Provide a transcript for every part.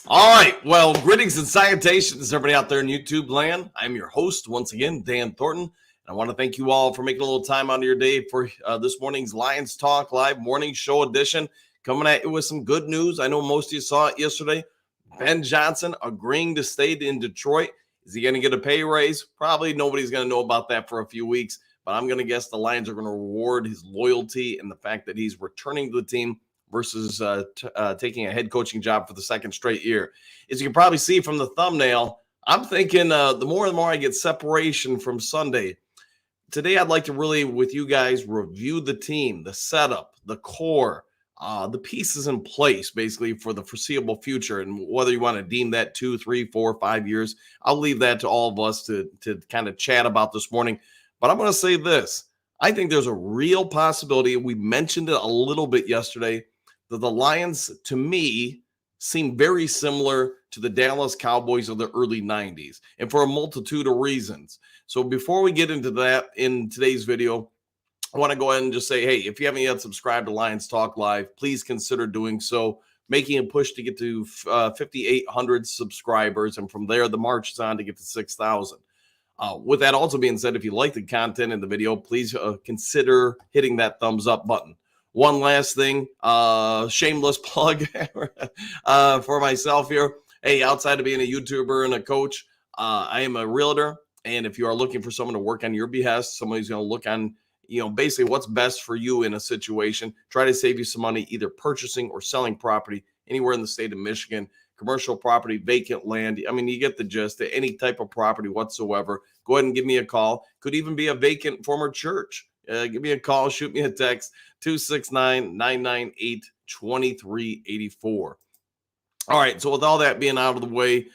All right. Well, greetings and salutations, everybody out there in YouTube land. I'm your host once again, Dan Thornton. And I want to thank you all for making a little time out of your day for this morning's Lions Talk Live morning show edition. Coming at you with some good news. I know most of you saw it yesterday. Ben Johnson agreeing to stay in Detroit. Is he going to get a pay raise? Probably nobody's going to know about that for a few weeks. But I'm going to guess the Lions are going to reward his loyalty and the fact that he's returning to the team versus taking a head coaching job for the second straight year. As you can probably see from the thumbnail, I'm thinking the more and more I get separation from Sunday. Today, I'd like to really, with you guys, review the team, the setup, the core, the pieces in place, basically, for the foreseeable future. And whether you want to deem that 2, 3, 4, 5 years, I'll leave that to all of us to kind of chat about this morning. But I'm going to say this. I think there's a real possibility, we mentioned it a little bit yesterday, that the Lions, to me, seem very similar to the Dallas Cowboys of the early 90s, and for a multitude of reasons. So before we get into that in today's video, I want to go ahead and just say, hey, if you haven't yet subscribed to Lions Talk Live, please consider doing so, making a push to get to 5,800 subscribers, and from there, the march is on to get to 6,000. With that also being said, if you like the content in the video, please consider hitting that thumbs up button. One last thing, shameless plug for myself here. Hey, outside of being a YouTuber and a coach, I am a realtor. And if you are looking for someone to work on your behest, somebody who's going to look on, basically what's best for you in a situation, try to save you some money, either purchasing or selling property anywhere in the state of Michigan, commercial property, vacant land. I mean, you get the gist. Any type of property whatsoever, go ahead and give me a call. Could even be a vacant former church. Give me a call, shoot me a text, 269-998-2384. All right, so with all that being out of the way,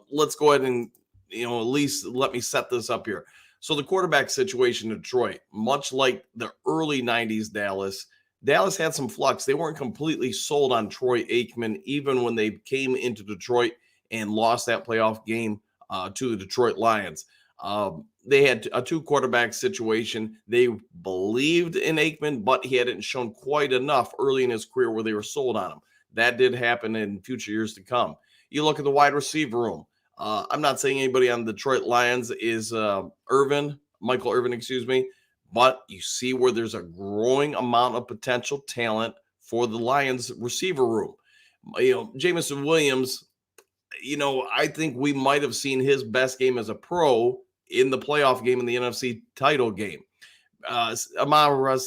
let's go ahead and, at least let me set this up here. So the quarterback situation in Detroit, much like the early 90s Dallas had some flux. They weren't completely sold on Troy Aikman, even when they came into Detroit and lost that playoff game to the Detroit Lions. They had a two quarterback situation. They believed in Aikman, but he hadn't shown quite enough early in his career where they were sold on him. That did happen in future years to come. You look at the wide receiver room. I'm not saying anybody on the Detroit Lions is Michael Irvin, but you see where there's a growing amount of potential talent for the Lions receiver room. Jameson Williams, I think we might have seen his best game as a pro in the playoff game in the NFC title game. Amon-Ra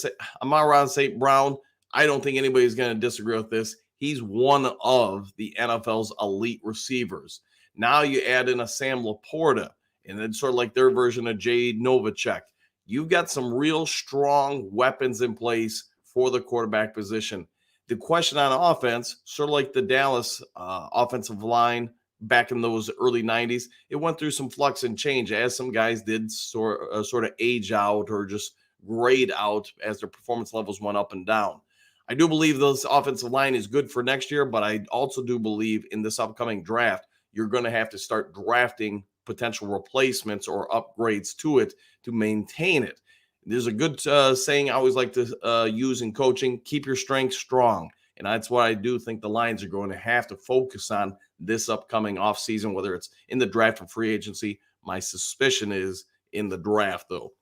St. Brown, I don't think anybody's going to disagree with this. He's one of the NFL's elite receivers. Now you add in a Sam Laporta, and then sort of like their version of Jay Novacek. You've got some real strong weapons in place for the quarterback position. The question on offense, sort of like the Dallas offensive line back in those early 90s, it went through some flux and change as some guys did sort of age out or just grade out as their performance levels went up and down. I do believe this offensive line is good for next year, but I also do believe in this upcoming draft, you're going to have to start drafting potential replacements or upgrades to it to maintain it. There's a good saying I always like to use in coaching: keep your strength strong. And that's what I do think the Lions are going to have to focus on this upcoming offseason, whether it's in the draft or free agency. My suspicion is in the draft, though.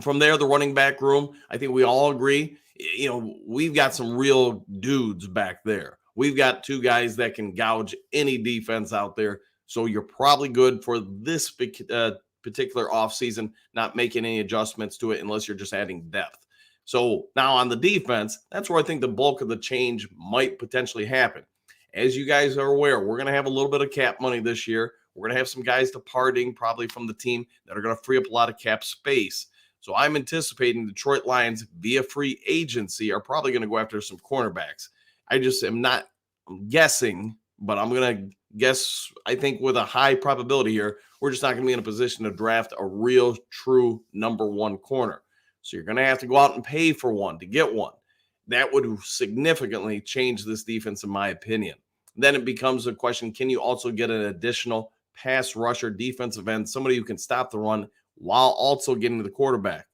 From there, the running back room, I think we all agree, we've got some real dudes back there. We've got two guys that can gouge any defense out there. So you're probably good for this particular offseason, not making any adjustments to it unless you're just adding depth. So now on the defense, that's where I think the bulk of the change might potentially happen. As you guys are aware, we're going to have a little bit of cap money this year. We're going to have some guys departing probably from the team that are going to free up a lot of cap space. So I'm anticipating the Detroit Lions via free agency are probably going to go after some cornerbacks. I just am not guessing, but I'm going to guess, I think with a high probability here, we're just not going to be in a position to draft a real, true number one corner. So you're going to have to go out and pay for one to get one. That would significantly change this defense, in my opinion. Then it becomes a question, can you also get an additional pass rusher, defensive end, somebody who can stop the run while also getting to the quarterback?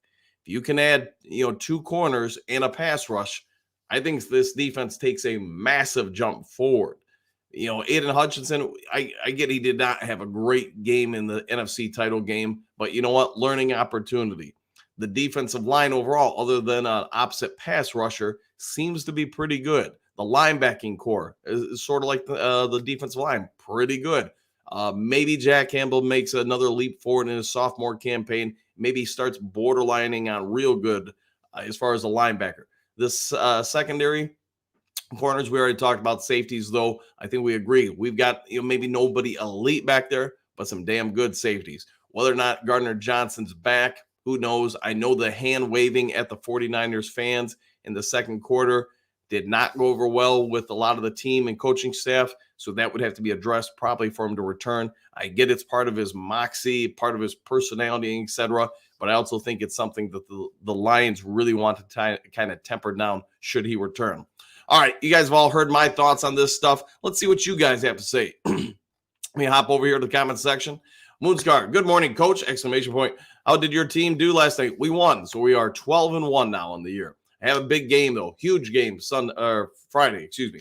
If you can add, two corners and a pass rush, I think this defense takes a massive jump forward. Aiden Hutchinson, I get he did not have a great game in the NFC title game, but you know what? Learning opportunity. The defensive line overall, other than an opposite pass rusher, seems to be pretty good. The linebacking core is sort of like the defensive line, pretty good. Maybe Jack Campbell makes another leap forward in his sophomore campaign. Maybe he starts borderlining on real good as far as a linebacker. This secondary, corners, we already talked about. Safeties, though, I think we agree. We've got, maybe nobody elite back there, but some damn good safeties. Whether or not Gardner Johnson's back, who knows? I know the hand waving at the 49ers fans in the second quarter did not go over well with a lot of the team and coaching staff, so that would have to be addressed probably for him to return. I get it's part of his moxie, part of his personality, etc., but I also think it's something that the Lions really want to kind of temper down should he return. All right, you guys have all heard my thoughts on this stuff. Let's see what you guys have to say. Let me hop over here to the comment section. Moonscar, good morning, coach! Exclamation point. How did your team do last night? We won, so we are 12-1 now in the year. I have a big game, though. Huge game, Friday, excuse me.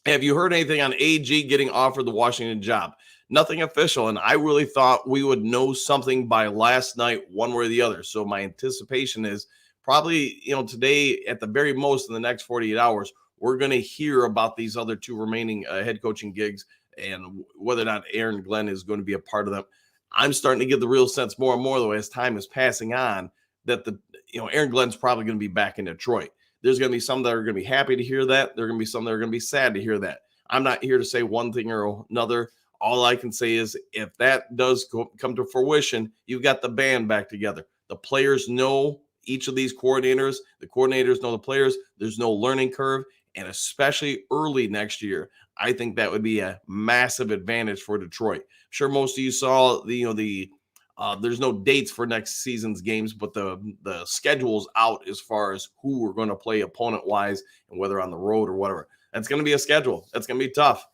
Have you heard anything on AG getting offered the Washington job? Nothing official, and I really thought we would know something by last night, one way or the other. So my anticipation is probably, today at the very most in the next 48 hours, we're going to hear about these other two remaining head coaching gigs and whether or not Aaron Glenn is going to be a part of them. I'm starting to get the real sense more and more, though, as time is passing on, that Aaron Glenn's probably going to be back in Detroit. There's going to be some that are going to be happy to hear that. There are going to be some that are going to be sad to hear that. I'm not here to say one thing or another. All I can say is if that does come to fruition, you've got the band back together. The players know each of these coordinators. The coordinators know the players. There's no learning curve. And especially early next year, I think that would be a massive advantage for Detroit. I'm sure most of you saw there's no dates for next season's games, but the schedule's out as far as who we're going to play opponent-wise and whether on the road or whatever. That's going to be a schedule. That's going to be tough.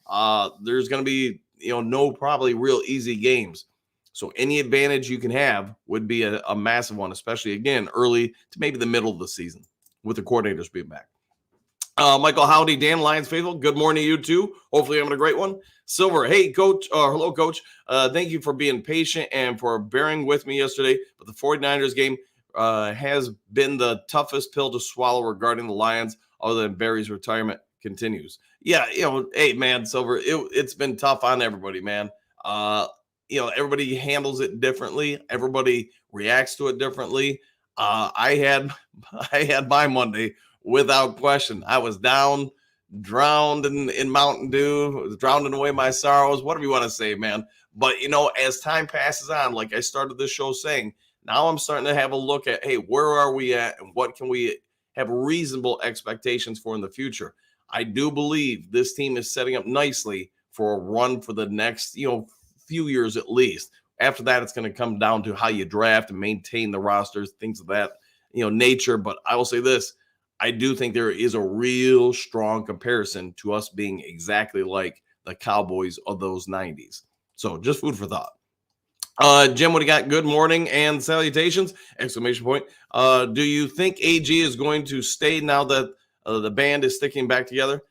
There's going to be, no probably real easy games. So any advantage you can have would be a massive one, especially, again, early to maybe the middle of the season with the coordinators being back. Michael Howdy, Dan Lions faithful. Good morning to you too. Hopefully, I'm having a great one. Silver, hey, coach. Hello, coach. Thank you for being patient and for bearing with me yesterday. But the 49ers game has been the toughest pill to swallow regarding the Lions, other than Barry's retirement continues. Yeah, hey, man, Silver, it's been tough on everybody, man. Everybody handles it differently. Everybody reacts to it differently. I had my Monday. Without question, I was down, drowned in Mountain Dew, drowning away my sorrows, whatever you want to say, man. But, as time passes on, like I started this show saying, now I'm starting to have a look at, hey, where are we at and what can we have reasonable expectations for in the future? I do believe this team is setting up nicely for a run for the next, few years at least. After that, it's going to come down to how you draft and maintain the rosters, things of that, nature. But I will say this. I do think there is a real strong comparison to us being exactly like the Cowboys of those 90s. So just food for thought. Jim, what do you got? Good morning and salutations! Exclamation point. Do you think AG is going to stay now that the band is sticking back together?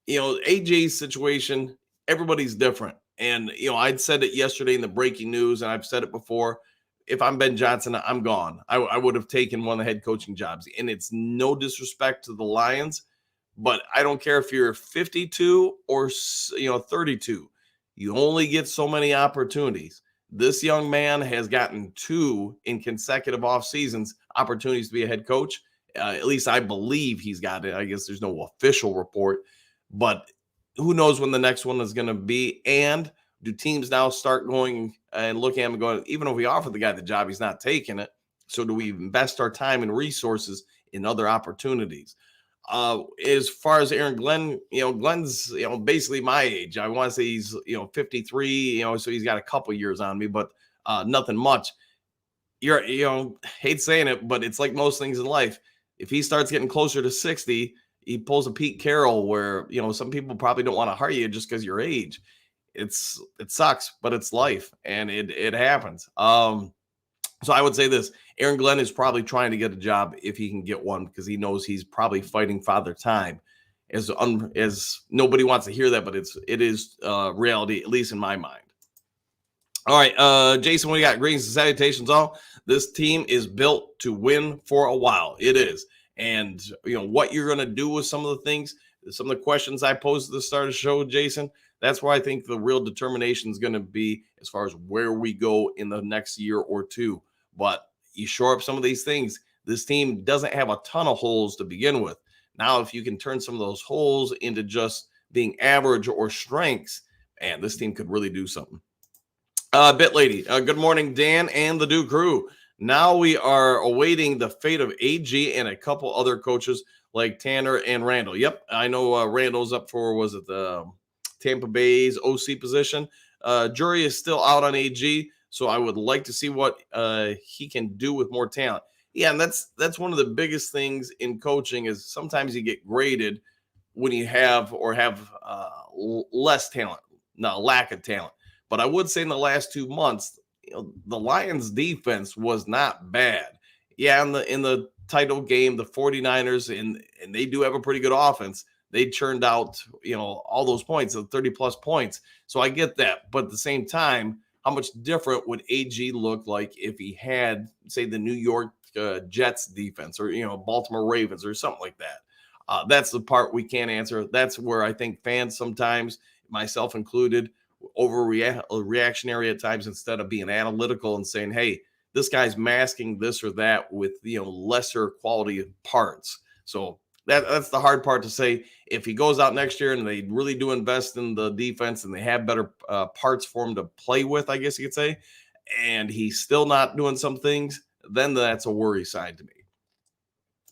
AG's situation, everybody's different. And, I'd said it yesterday in the breaking news, and I've said it before. If I'm Ben Johnson, I'm gone. I would have taken one of the head coaching jobs. And it's no disrespect to the Lions, but I don't care if you're 52 or 32. You only get so many opportunities. This young man has gotten 2 in consecutive off seasons opportunities to be a head coach. At least I believe he's got it. I guess there's no official report, but who knows when the next one is going to be. And do teams now start going and looking at him and going, even if we offer the guy the job, he's not taking it. So do we invest our time and resources in other opportunities? As far as Aaron Glenn, Glenn's, basically my age. I want to say he's, 53, so he's got a couple years on me, but nothing much. Hate saying it, but it's like most things in life. If he starts getting closer to 60, he pulls a Pete Carroll where, some people probably don't want to hire you just because of your age. It sucks, but it's life and it happens. So I would say this, Aaron Glenn is probably trying to get a job if he can get one, because he knows he's probably fighting father time as nobody wants to hear that, but it is reality, at least in my mind. All right, Jason, what do you got? Greetings and salutations, all. This team is built to win for a while. It is. And, what you're going to do with some of the things, some of the questions I posed at the start of the show, Jason, that's where I think the real determination is going to be as far as where we go in the next year or two. But you shore up some of these things. This team doesn't have a ton of holes to begin with. Now, if you can turn some of those holes into just being average or strengths, man, this team could really do something. Bit Lady, good morning, Dan and the Duke crew. Now we are awaiting the fate of AG and a couple other coaches like Tanner and Randall. Yep, I know Randall's up for, was it the Tampa Bay's OC position? Jury is still out on AG, so I would like to see what he can do with more talent. Yeah, and that's one of the biggest things in coaching is sometimes you get graded when you have less talent, not lack of talent. But I would say in the last 2 months, the Lions defense was not bad. Yeah, in the title game, the 49ers, and they do have a pretty good offense. They churned out, all those points, 30 plus points. So I get that. But at the same time, how much different would AG look like if he had, say, the New York Jets defense or, Baltimore Ravens or something like that? That's the part we can't answer. That's where I think fans sometimes, myself included, overreactionary at times instead of being analytical and saying, hey, this guy's masking this or that with lesser quality parts. So that's the hard part to say. If he goes out next year and they really do invest in the defense and they have better parts for him to play with, I guess you could say, and he's still not doing some things, then that's a worry side to me.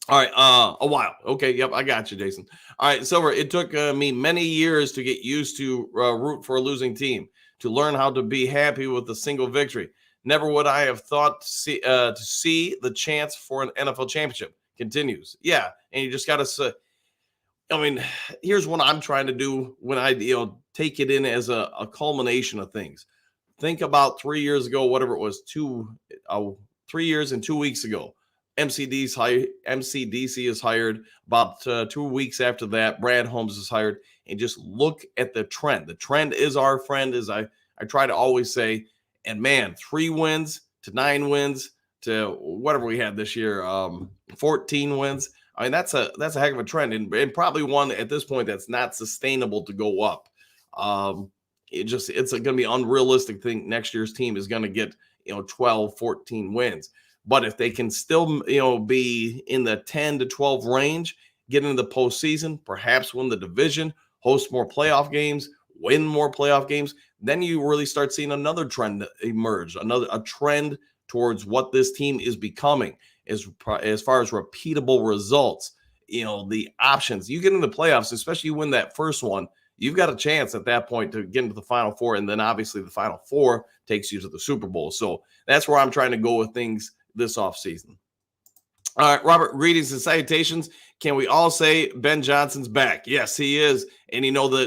All right, a while. Okay, yep, I got you, Jason. All right, Silver, it took me many years to get used to root for a losing team, to learn how to be happy with a single victory. Never would I have thought to see the chance for an NFL championship. Continues. Yeah, and you just got to here's what I'm trying to do when I, take it in as a culmination of things. Think about 3 years ago, whatever it was, 3 years and 2 weeks ago. MCDC is hired. About 2 weeks after that, Brad Holmes is hired. And just look at the trend. The trend is our friend, as I try to always say. And man, 3 wins to 9 wins to whatever we had this year, 14 wins. I mean, that's a heck of a trend, and probably one at this point that's not sustainable to go up. It's going to be unrealistic. Think next year's team is going to get 12, 14 wins. But if they can still, be in the 10 to 12 range, get into the postseason, perhaps win the division, host more playoff games, win more playoff games, then you really start seeing another trend emerge, a trend towards what this team is becoming as far as repeatable results. The options. You get into the playoffs, especially you win that first one, you've got a chance at that point to get into the Final Four, and then obviously the Final Four takes you to the Super Bowl. So that's where I'm trying to go with things this offseason. All right, Robert, greetings and salutations. Can we all say Ben Johnson's back? Yes, he is. And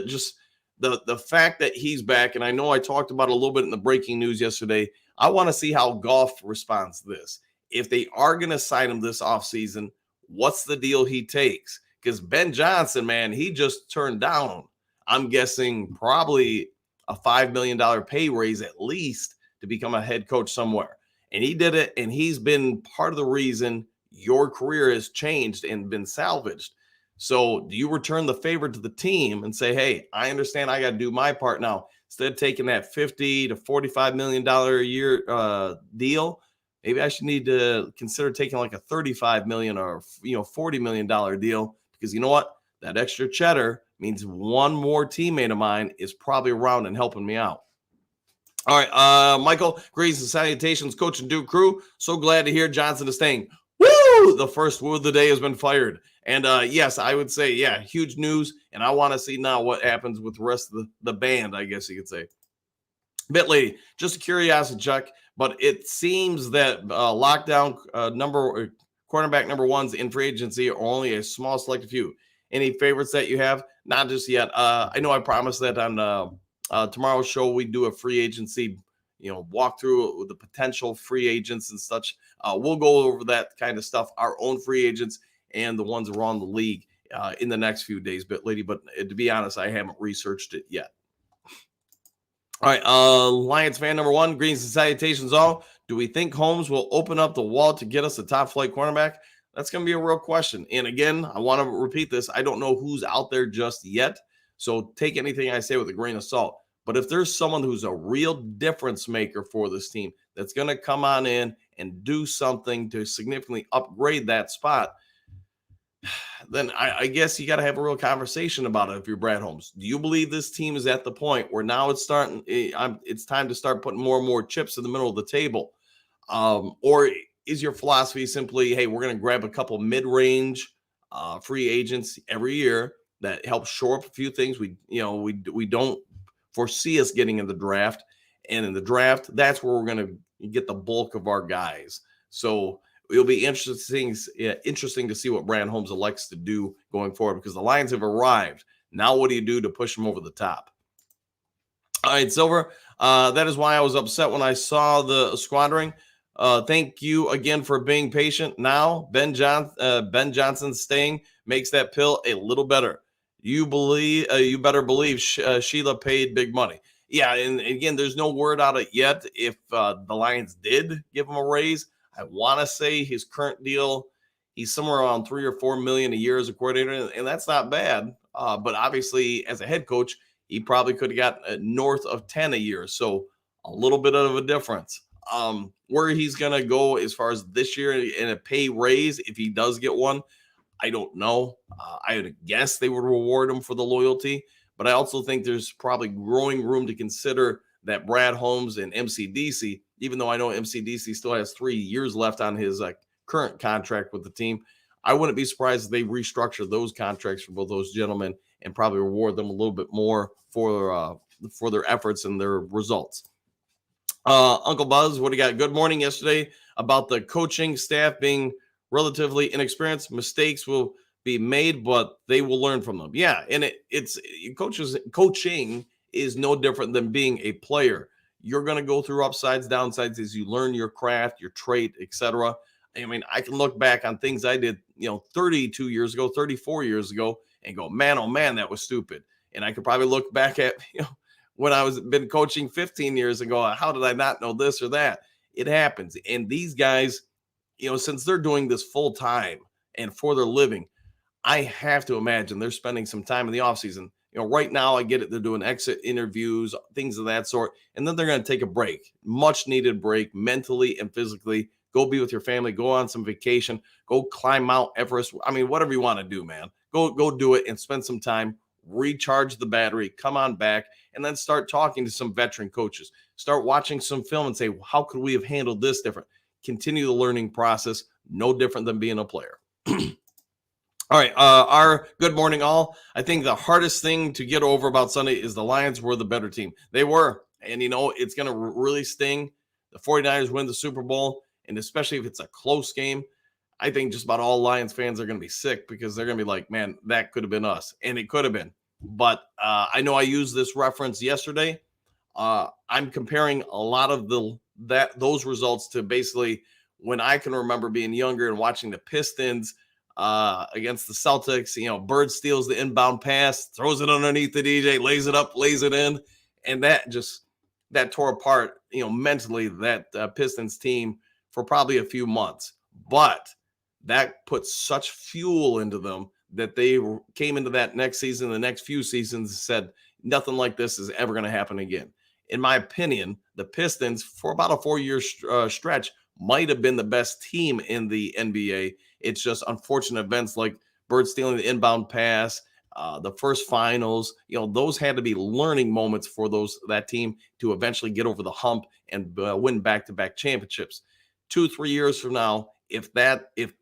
just the fact that he's back, and I know I talked about it a little bit in the breaking news yesterday, I want to see how Goff responds to this. If they are going to sign him this offseason, what's the deal he takes? Because Ben Johnson, man, he just turned down, I'm guessing, probably a $5 million pay raise at least to become a head coach somewhere. And he did it, and he's been part of the reason your career has changed and been salvaged. So do you return the favor to the team and say, hey, I understand I got to do my part now. Instead of taking that $50 to $45 million a year deal, maybe I should need to consider taking like a $35 million or $40 million deal, because you know what? That extra cheddar means one more teammate of mine is probably around and helping me out. All right, Michael, greetings and salutations, Coach and Duke crew. So glad to hear Johnson is staying. Woo! The first woo of the day has been fired. And yes, I would say, yeah, huge news. And I want to see now what happens with the rest of the band, I guess you could say. Bit Lady, just a curiosity check, but it seems that lockdown cornerback number ones in free agency are only a small select few. Any favorites that you have? Not just yet. I know I promised that on tomorrow's show we do a free agency, walk through with the potential free agents and such. We'll go over that kind of stuff, our own free agents and the ones around the league, in the next few days, but to be honest, I haven't researched it yet. All right, Lions fan number one, greetings and salutations all. Do we think Holmes will open up the wall to get us a top flight cornerback? That's going to be a real question. And again, I want to repeat this. I don't know who's out there just yet. So take anything I say with a grain of salt. But if there's someone who's a real difference maker for this team that's going to come on in and do something to significantly upgrade that spot, then I guess you got to have a real conversation about it if you're Brad Holmes. Do you believe this team is at the point where now it's time to start putting more and more chips in the middle of the table? Or is your philosophy simply, hey, we're going to grab a couple mid-range free agents every year that help shore up a few things we don't foresee us getting in the draft, and in the draft, that's where we're going to get the bulk of our guys. So it'll be interesting to see what Brad Holmes elects to do going forward, because the Lions have arrived. Now what do you do to push them over the top? All right, Silver. That is why I was upset when I saw the squandering. Thank you again for being patient. Now Ben Johnson staying makes that pill a little better. You better believe Sheila paid big money. Yeah, and again, there's no word out it yet if the Lions did give him a raise. I want to say his current deal, he's somewhere around $3 or $4 million a year as a coordinator, and that's not bad. But obviously, as a head coach, he probably could have got north of 10 a year, so a little bit of a difference. Where he's going to go as far as this year in a pay raise, if he does get one, I don't know. I would guess they would reward him for the loyalty, but I also think there's probably growing room to consider that Brad Holmes and MCDC, even though I know MCDC still has 3 years left on his current contract with the team, I wouldn't be surprised if they restructure those contracts for both those gentlemen and probably reward them a little bit more for their efforts and their results. Uncle Buzz, what do you got? Good morning. Yesterday about the coaching staff being relatively inexperienced. Mistakes will be made, but they will learn from them. Yeah, and coaching is no different than being a player. You're going to go through upsides, downsides as you learn your craft, your trait, etc. I mean, I can look back on things I did, 32 years ago, 34 years ago, and go, man, oh man, that was stupid. And I could probably look back at, when I been coaching 15 years ago, how did I not know this or that? It happens. And these guys, since they're doing this full time and for their living, I have to imagine they're spending some time in the offseason. Right now I get it. They're doing exit interviews, things of that sort. And then they're going to take a break, much needed break, mentally and physically. Go be with your family, go on some vacation, go climb Mount Everest. I mean, whatever you want to do, man, go do it and spend some time, recharge the battery, come on back, and then start talking to some veteran coaches. Start watching some film and say, well, how could we have handled this different? Continue the learning process, no different than being a player. All right, our good morning all. I think the hardest thing to get over about Sunday is the Lions were the better team. They were, and it's going to really sting. The 49ers win the Super Bowl, and especially if it's a close game, I think just about all Lions fans are going to be sick because they're going to be like, man, that could have been us, and it could have been. But I know I used this reference yesterday. I'm comparing a lot of those results to basically when I can remember being younger and watching the Pistons against the Celtics. Bird steals the inbound pass, throws it underneath the DJ, lays it up, lays it in, and that tore apart, mentally that Pistons team for probably a few months. But that put such fuel into them that they came into that next season, the next few seasons, and said nothing like this is ever going to happen again. In my opinion, the Pistons, for about a 4-year stretch, might have been the best team in the NBA. It's just unfortunate events like Bird stealing the inbound pass, the first finals. Those had to be learning moments for that team to eventually get over the hump and win back-to-back championships. 2-3 years from now, if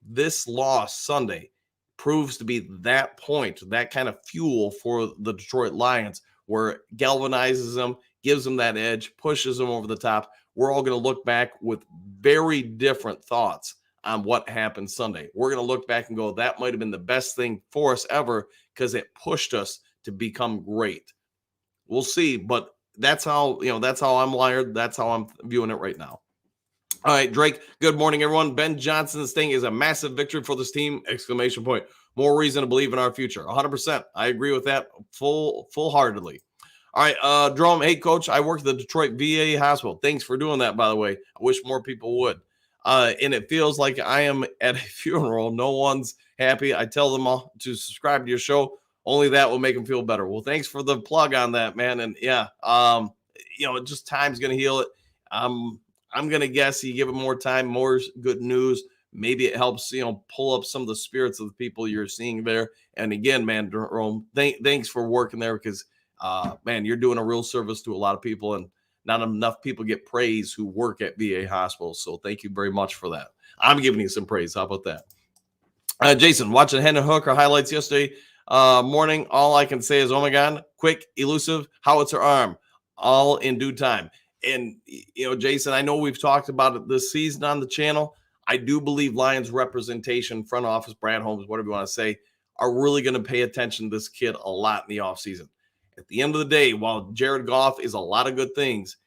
this loss Sunday proves to be that point, that kind of fuel for the Detroit Lions, where it galvanizes them, gives them that edge, pushes them over the top, we're all going to look back with very different thoughts on what happened Sunday. We're going to look back and go, that might have been the best thing for us ever because it pushed us to become great. We'll see, but that's how I'm wired. That's how I'm viewing it right now. All right, Drake, good morning, everyone. Ben Johnson's thing is a massive victory for this team, exclamation point. more reason to believe in our future. 100%. I agree with that full-heartedly. All right, Jerome, hey, coach, I work at the Detroit VA hospital. Thanks for doing that, by the way. I wish more people would. And it feels like I am at a funeral. No one's happy. I tell them all to subscribe to your show. Only that will make them feel better. Well, thanks for the plug on that, man. And yeah, just time's going to heal it. I'm going to guess you give it more time, more good news. Maybe it helps, pull up some of the spirits of the people you're seeing there. And again, man, Jerome, thanks for working there because, man, you're doing a real service to a lot of people, and not enough people get praise who work at VA hospitals. So thank you very much for that. I'm giving you some praise. How about that? Jason, watching Hendon Hooker highlights yesterday morning. All I can say is, oh my God, quick, elusive, howitzer arm, all in due time. And, Jason, I know we've talked about it this season on the channel. I do believe Lions representation, front office, Brad Holmes, whatever you want to say, are really going to pay attention to this kid a lot in the offseason. At the end of the day, while Jared Goff is a lot of good things,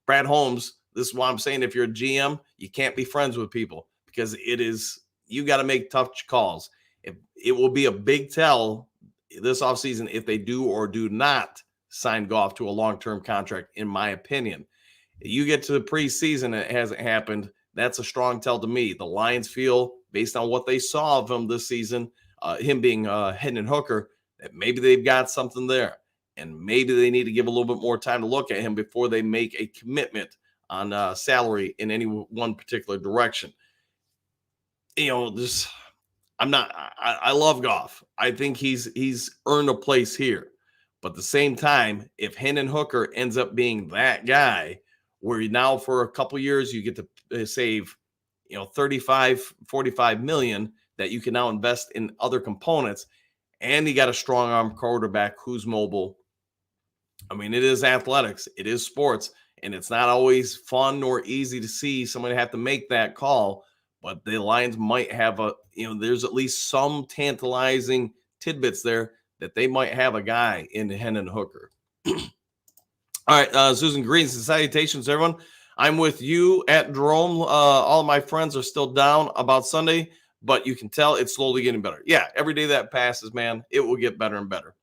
Brad Holmes, this is why I'm saying if you're a GM, you can't be friends with people because you got to make tough calls. It will be a big tell this offseason if they do or do not sign Goff to a long-term contract, in my opinion. You get to the preseason and it hasn't happened. That's a strong tell to me. The Lions feel, based on what they saw of him this season, him being Hendon Hooker, that maybe they've got something there. And maybe they need to give a little bit more time to look at him before they make a commitment on salary in any one particular direction. I love Goff. I think he's earned a place here. But at the same time, if Hendon Hooker ends up being that guy where now for a couple years you get to save, 35, 45 million that you can now invest in other components, and you got a strong arm quarterback who's mobile. I mean, it is athletics, it is sports, and it's not always fun nor easy to see somebody have to make that call. But the Lions might have there's at least some tantalizing tidbits there that they might have a guy in Hendon Hooker. All right, Susan Green, salutations, everyone. I'm with you at Jerome. All of my friends are still down about Sunday, but you can tell it's slowly getting better. Yeah, every day that passes, man, it will get better and better.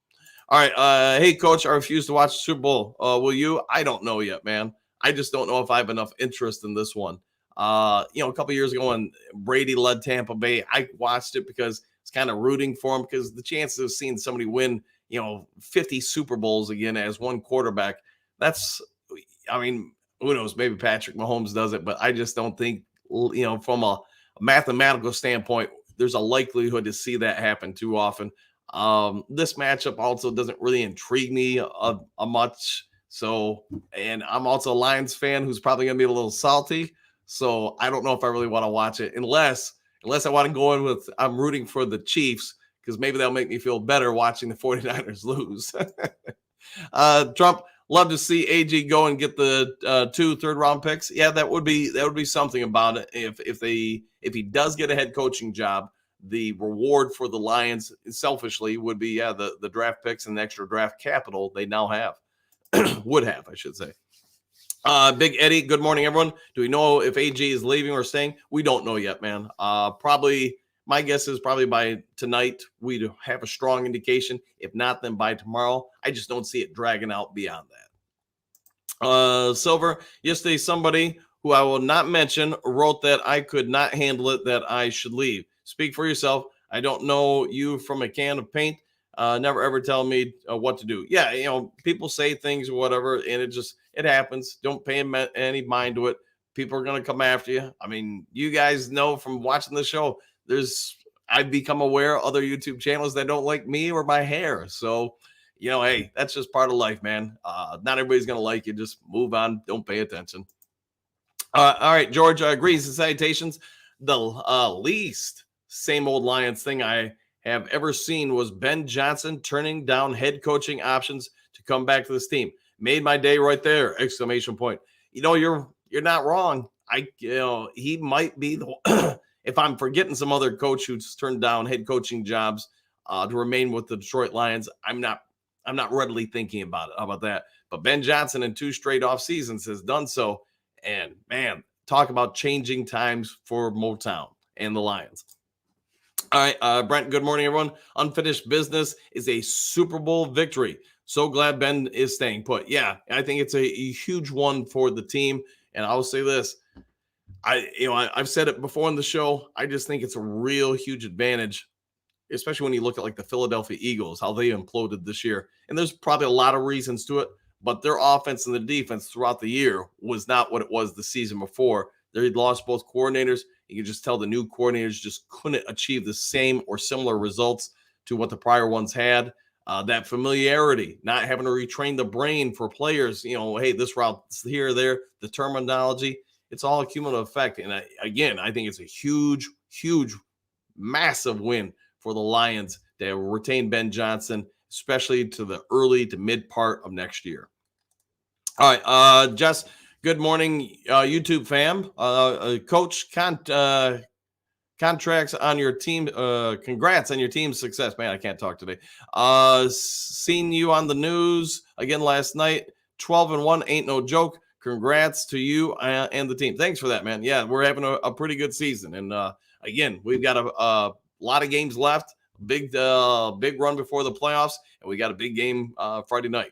All right, hey, Coach, I refuse to watch the Super Bowl. Will you? I don't know yet, man. I just don't know if I have enough interest in this one. A couple years ago when Brady led Tampa Bay, I watched it because it's kind of rooting for him because the chances of seeing somebody win, 50 Super Bowls again as one quarterback, who knows? Maybe Patrick Mahomes does it, but I just don't think, from a mathematical standpoint, there's a likelihood to see that happen too often. This matchup also doesn't really intrigue me a much. So, and I'm also a Lions fan who's probably going to be a little salty. So I don't know if I really want to watch it unless I want to go in with I'm rooting for the Chiefs because maybe that'll make me feel better watching the 49ers lose. Trump, love to see AG go and get the 2 third-round picks. Yeah, that would be something about it. If he does get a head coaching job, the reward for the Lions selfishly would be the draft picks and the extra draft capital they now have. Would have, I should say. Big Eddie, good morning, everyone. Do we know if AG is leaving or staying? We don't know yet, man. Probably, my guess is probably by tonight we'd have a strong indication. If not, then by tomorrow. I just don't see it dragging out beyond that. Silver, yesterday somebody who I will not mention wrote that I could not handle it, that I should leave. Speak for yourself. I don't know you from a can of paint. Never ever tell me what to do. Yeah, people say things or whatever, and it happens. Don't pay any mind to it. People are going to come after you. I mean, you guys know from watching the show, I've become aware of other YouTube channels that don't like me or my hair. So, hey, that's just part of life, man. Not everybody's going to like you. Just move on. Don't pay attention. All right, George agrees. Salutations. The least same old Lions thing I have ever seen was Ben Johnson turning down head coaching options to come back to this team. Made my day right there! Exclamation point. You're not wrong. He might be the if I'm forgetting some other coach who's turned down head coaching jobs to remain with the Detroit Lions. I'm not readily thinking about it. How about that? But Ben Johnson in 2 straight off seasons has done so. And man, talk about changing times for Motown and the Lions. All right, Brent, good morning, everyone. Unfinished business is a Super Bowl victory. So glad Ben is staying put. Yeah, I think it's a huge one for the team. And I'll say this. I've said it before on the show. I just think it's a real huge advantage, especially when you look at like the Philadelphia Eagles, how they imploded this year. And there's probably a lot of reasons to it, but their offense and the defense throughout the year was not what it was the season before. They lost both coordinators. You can just tell the new coordinators just couldn't achieve the same or similar results to what the prior ones had. That familiarity, not having to retrain the brain for players, hey, this route here, there, the terminology, it's all a cumulative effect. And again, I think it's a huge, huge, massive win for the Lions to retain Ben Johnson, especially to the early to mid part of next year. All right, Jess, good morning, YouTube fam. Coach, contracts on your team. Congrats on your team's success. Man, I can't talk today. Seen you on the news again last night. 12-1 ain't no joke. Congrats to you and the team. Thanks for that, man. Yeah, we're having a pretty good season. And again, we've got a lot of games left. Big run before the playoffs, and we got a big game Friday night.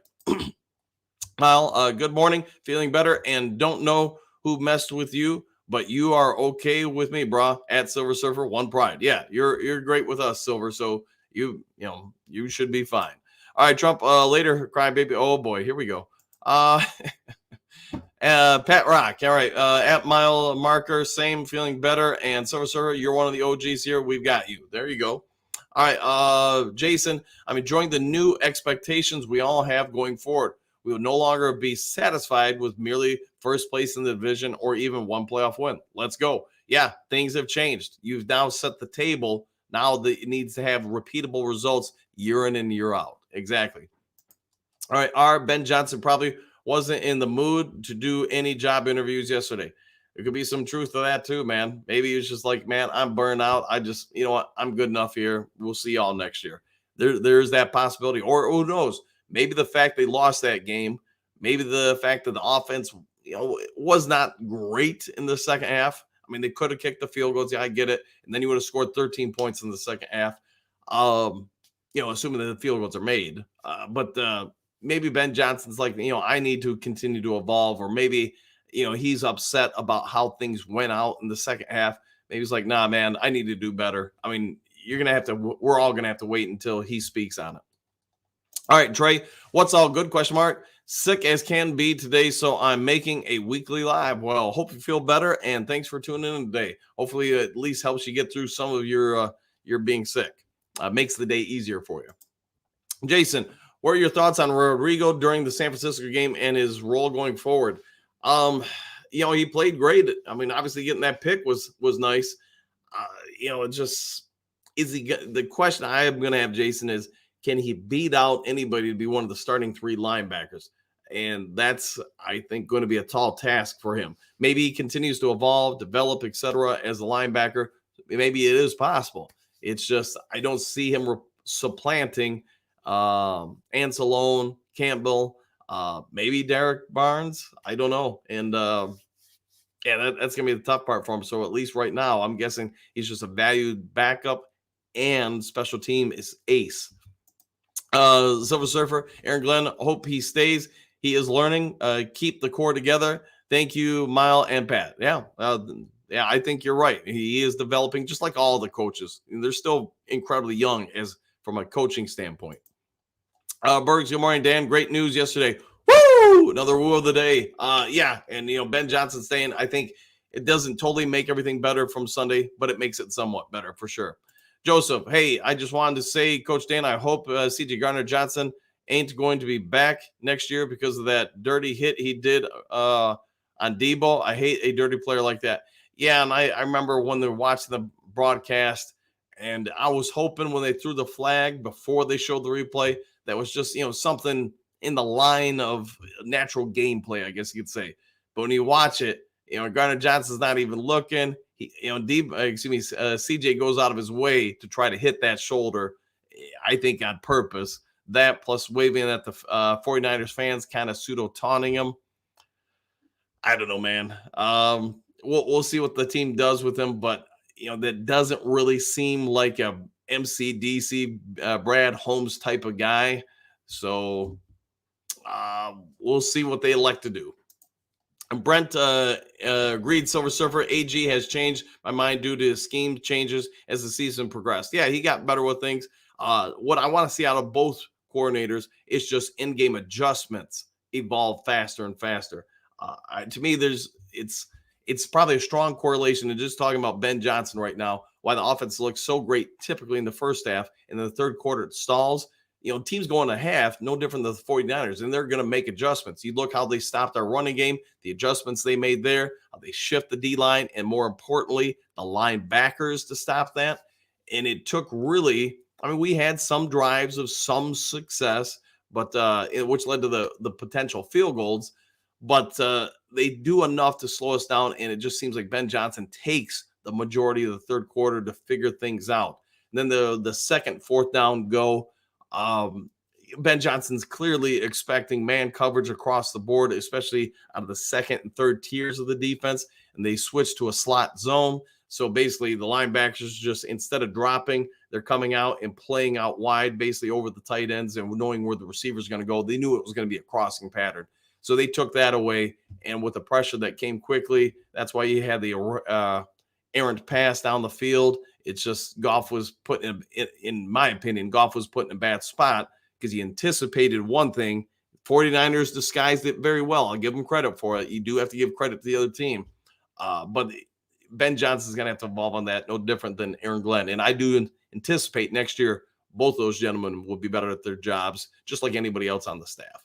Kyle, good morning. Feeling better and don't know who messed with you, but you are okay with me, brah. At Silver Surfer, one pride. Yeah, you're great with us, Silver. So you should be fine. All right, Trump. Later, crybaby. Oh boy, here we go. Pat Rock. All right. At Mile Marker, same, feeling better. And Silver Surfer, you're one of the OGs here. We've got you. There you go. All right. Jason, I'm enjoying the new expectations we all have going forward. We will no longer be satisfied with merely first place in the division or even one playoff win. Let's go. Yeah, things have changed. You've now set the table. Now it needs to have repeatable results year in and year out. Exactly. All right. Our Ben Johnson probably wasn't in the mood to do any job interviews yesterday. There could be some truth to that too, man. Maybe he was just like, man, I'm burned out. I just, you know what? I'm good enough here. We'll see y'all next year. There's that possibility. Or who knows? Maybe the fact they lost that game, maybe the fact that the offense, was not great in the second half. I mean, they could have kicked the field goals. Yeah, I get it. And then you would have scored 13 points in the second half. Assuming that the field goals are made. But maybe Ben Johnson's like, I need to continue to evolve, or maybe, he's upset about how things went out in the second half. Maybe he's like, nah, man, I need to do better. I mean, we're all going to have to wait until he speaks on it. All right, Trey, what's all good? Question mark. Sick as can be today, so I'm making a weekly live. Well, hope you feel better, and thanks for tuning in today. Hopefully, it at least helps you get through some of your being sick. Makes the day easier for you. Jason, what are your thoughts on Rodrigo during the San Francisco game and his role going forward? He played great. I mean, obviously getting that pick was nice. The question I am going to have, Jason, is can he beat out anybody to be one of the starting three linebackers? And that's, I think, going to be a tall task for him. Maybe he continues to evolve, develop, etc. as a linebacker. Maybe it is possible. It's just I don't see him supplanting Anzalone, Campbell, maybe Derek Barnes. I don't know. And that's going to be the tough part for him. So at least right now, I'm guessing he's just a valued backup and special team is ace. Silver Surfer, Aaron Glenn, hope he stays. He is learning. Keep the core together. Thank you, Mile and Pat. Yeah, I think you're right. He is developing just like all the coaches. They're still incredibly young as from a coaching standpoint. Bergs, good morning, Dan. Great news yesterday. Woo! Another woo of the day. And Ben Johnson staying. I think it doesn't totally make everything better from Sunday, but it makes it somewhat better for sure. Joseph, hey, I just wanted to say, Coach Dan, I hope C.J. Gardner-Johnson ain't going to be back next year because of that dirty hit he did on Debo. I hate a dirty player like that. Yeah, and I remember when they were watching the broadcast, and I was hoping when they threw the flag before they showed the replay, that was just, something in the line of natural gameplay, I guess you could say. But when you watch it, Gardner-Johnson's not even looking. CJ goes out of his way to try to hit that shoulder, I think on purpose. That plus waving at the 49ers fans, kind of pseudo-taunting him. I don't know, man. We'll see what the team does with him, but that doesn't really seem like a MCDC Brad Holmes type of guy. So we'll see what they elect to do. And Brent agreed Silver Surfer AG has changed my mind due to scheme changes as the season progressed. Yeah, he got better with things. What I want to see out of both coordinators is just in-game adjustments evolve faster and faster. To me, it's probably a strong correlation to just talking about Ben Johnson right now, why the offense looks so great typically in the first half, and in the third quarter it stalls. Teams going to half, no different than the 49ers, and they're going to make adjustments. You look how they stopped our running game, the adjustments they made there, how they shift the D-line, and more importantly, the linebackers to stop that. And it took really, we had some drives of some success, but which led to the potential field goals, but they do enough to slow us down, and it just seems like Ben Johnson takes the majority of the third quarter to figure things out. And then the second, fourth down go, Ben Johnson's clearly expecting man coverage across the board, especially out of the second and third tiers of the defense, and they switch to a slot zone. So basically the linebackers just, instead of dropping, they're coming out and playing out wide, basically over the tight ends and knowing where the receiver is going to go. They knew it was going to be a crossing pattern. So they took that away, and with the pressure that came quickly, that's why you had the errant pass down the field. It's just Goff was put in my opinion, Goff was put in a bad spot because he anticipated one thing. 49ers disguised it very well. I'll give them credit for it. You do have to give credit to the other team. But Ben Johnson's going to have to evolve on that, no different than Aaron Glenn. And I do anticipate next year both those gentlemen will be better at their jobs, just like anybody else on the staff.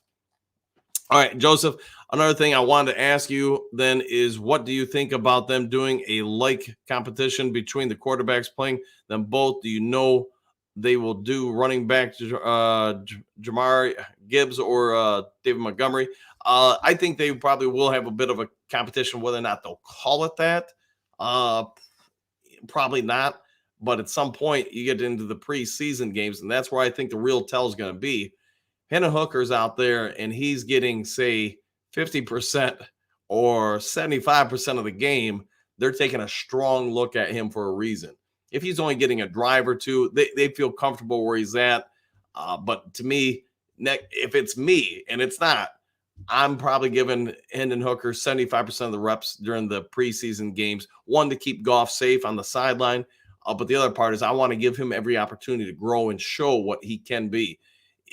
All right, Joseph, another thing I wanted to ask you then is, what do you think about them doing a like competition between the quarterbacks, playing them both? Do you know they will do running back Jamar Gibbs or David Montgomery? I think they probably will have a bit of a competition. Whether or not they'll call it that, probably not. But at some point, you get into the preseason games, and that's where I think the real tell is going to be. Hendon Hooker's out there, and he's getting, say, 50% or 75% of the game. They're taking a strong look at him for a reason. If he's only getting a drive or two, they feel comfortable where he's at. But to me, if it's me, and it's not, I'm probably giving Hendon Hooker 75% of the reps during the preseason games. One, to keep Goff safe on the sideline. But the other part is I want to give him every opportunity to grow and show what he can be.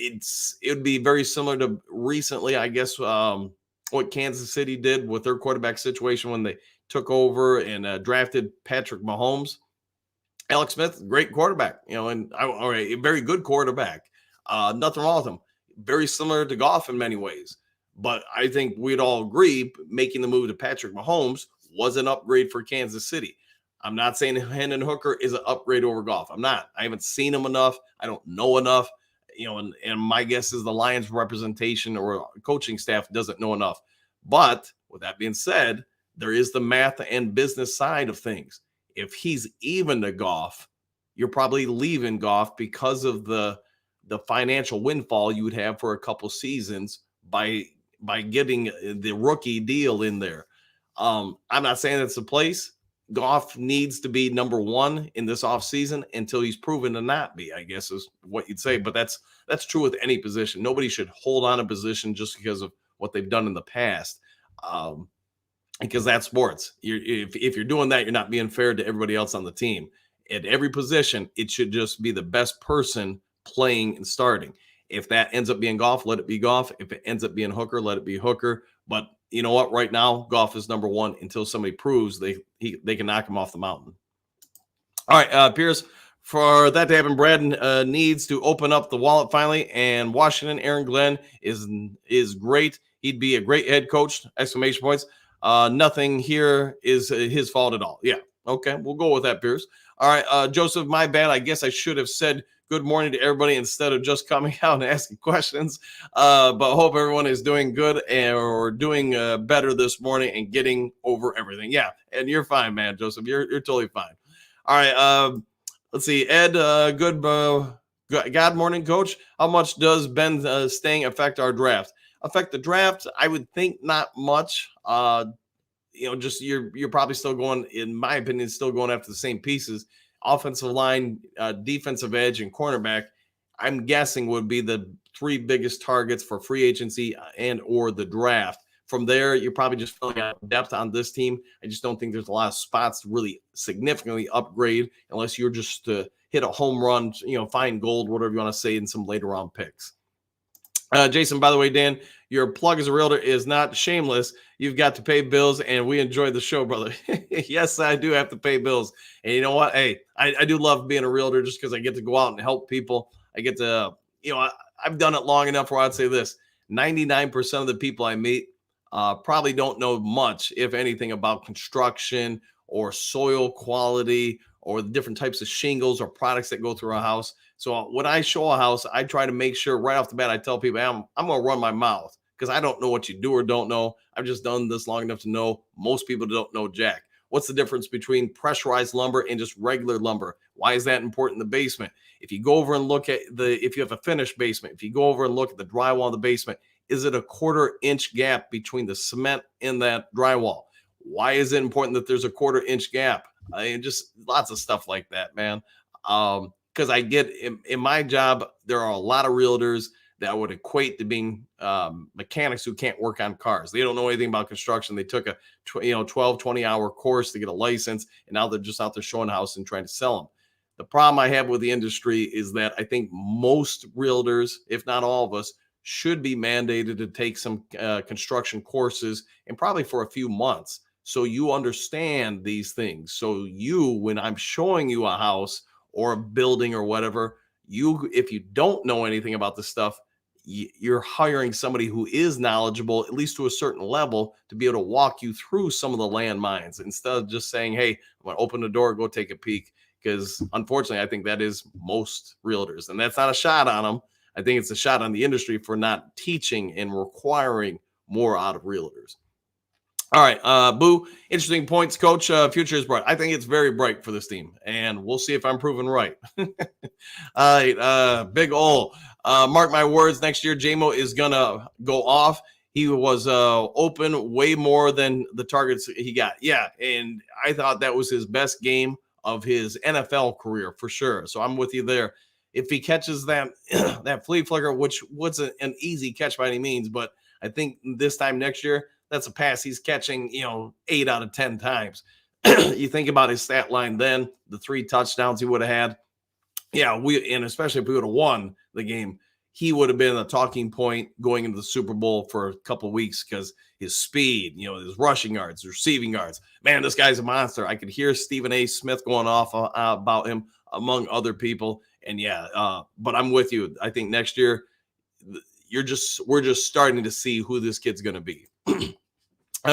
It would be very similar to recently, I guess, what Kansas City did with their quarterback situation when they took over and drafted Patrick Mahomes. Alex Smith, great quarterback, and a very good quarterback. Nothing wrong with him. Very similar to Goff in many ways. But I think we'd all agree making the move to Patrick Mahomes was an upgrade for Kansas City. I'm not saying Hendon Hooker is an upgrade over Goff. I'm not. I haven't seen him enough. I don't know enough. And my guess is the Lions representation or coaching staff doesn't know enough. But with that being said, there is the math and business side of things. If he's even to Goff, you're probably leaving Goff because of the financial windfall you would have for a couple seasons by getting the rookie deal in there. I'm not saying it's the place. Goff needs to be number one in this offseason until he's proven to not be, I guess is what you'd say. But that's true with any position. Nobody should hold on a position just because of what they've done in the past, because that's sports. If you're doing that, you're not being fair to everybody else on the team. At every position, it should just be the best person playing and starting. If that ends up being Goff, let it be Goff. If it ends up being Hooker, let it be Hooker. But you know what? Right now, Goff is number one until somebody proves they can knock him off the mountain. All right, Pierce, for that to happen, Brad needs to open up the wallet finally. And Washington, Aaron Glenn is great. He'd be a great head coach, exclamation points. Nothing here is his fault at all. Yeah, okay, we'll go with that, Pierce. All right, Joseph, my bad. I guess I should have said good morning to everybody instead of just coming out and asking questions. But hope everyone is doing good or doing better this morning and getting over everything. Yeah, and you're fine, man, Joseph. You're totally fine. All right, let's see. Ed, good God morning, Coach. How much does Ben staying affect our draft? Affect the draft? I would think not much. just you're probably still going, in my opinion, still going after the same pieces. Offensive line, defensive edge, and cornerback, I'm guessing would be the three biggest targets for free agency and or the draft. From there, you're probably just filling out depth on this team. I just don't think there's a lot of spots to really significantly upgrade unless you're just to hit a home run, find gold, whatever you want to say, in some later round picks. Jason, by the way, Dan, your plug as a realtor is not shameless. You've got to pay bills, and we enjoy the show, brother. Yes, I do have to pay bills. And you know what? Hey, I do love being a realtor just because I get to go out and help people. I get to, I've done it long enough where I'd say this: 99% of the people I meet probably don't know much, if anything, about construction or soil quality or the different types of shingles or products that go through a house. So when I show a house, I try to make sure right off the bat, I tell people, I'm going to run my mouth because I don't know what you do or don't know. I've just done this long enough to know most people don't know jack. What's the difference between pressurized lumber and just regular lumber? Why is that important in the basement? If you go over and look at if you have a finished basement, if you go over and look at the drywall in the basement, is it a 1/4 inch gap between the cement and that drywall? Why is it important that there's a 1/4 inch gap? Just lots of stuff like that, man. Because I get in my job, there are a lot of realtors that would equate to being mechanics who can't work on cars. They don't know anything about construction. They took a 12, 20-hour course to get a license, and now they're just out there showing house and trying to sell them. The problem I have with the industry is that I think most realtors, if not all of us, should be mandated to take some construction courses, and probably for a few months, so you understand these things. So when I'm showing you a house or a building or whatever, if you don't know anything about this stuff, you're hiring somebody who is knowledgeable, at least to a certain level, to be able to walk you through some of the landmines instead of just saying, hey, I'm going to open the door, go take a peek. Because unfortunately, I think that is most realtors, and that's not a shot on them. I think it's a shot on the industry for not teaching and requiring more out of realtors. All right, Boo, interesting points, Coach. Future is bright. I think it's very bright for this team, and we'll see if I'm proven right. All right, Big Ol. Mark my words, next year, JMO is going to go off. He was open way more than the targets he got. Yeah, and I thought that was his best game of his NFL career for sure. So I'm with you there. If he catches that that flea flicker, which wasn't an easy catch by any means, but I think this time next year, that's a pass he's catching, 8 out of 10 times. You think about his stat line then, the 3 touchdowns he would have had. Yeah, and especially if we would have won the game, he would have been a talking point going into the Super Bowl for a couple of weeks because his speed, his rushing yards, receiving yards. Man, this guy's a monster. I could hear Stephen A. Smith going off about him, among other people. And but I'm with you. I think next year we're just starting to see who this kid's going to be.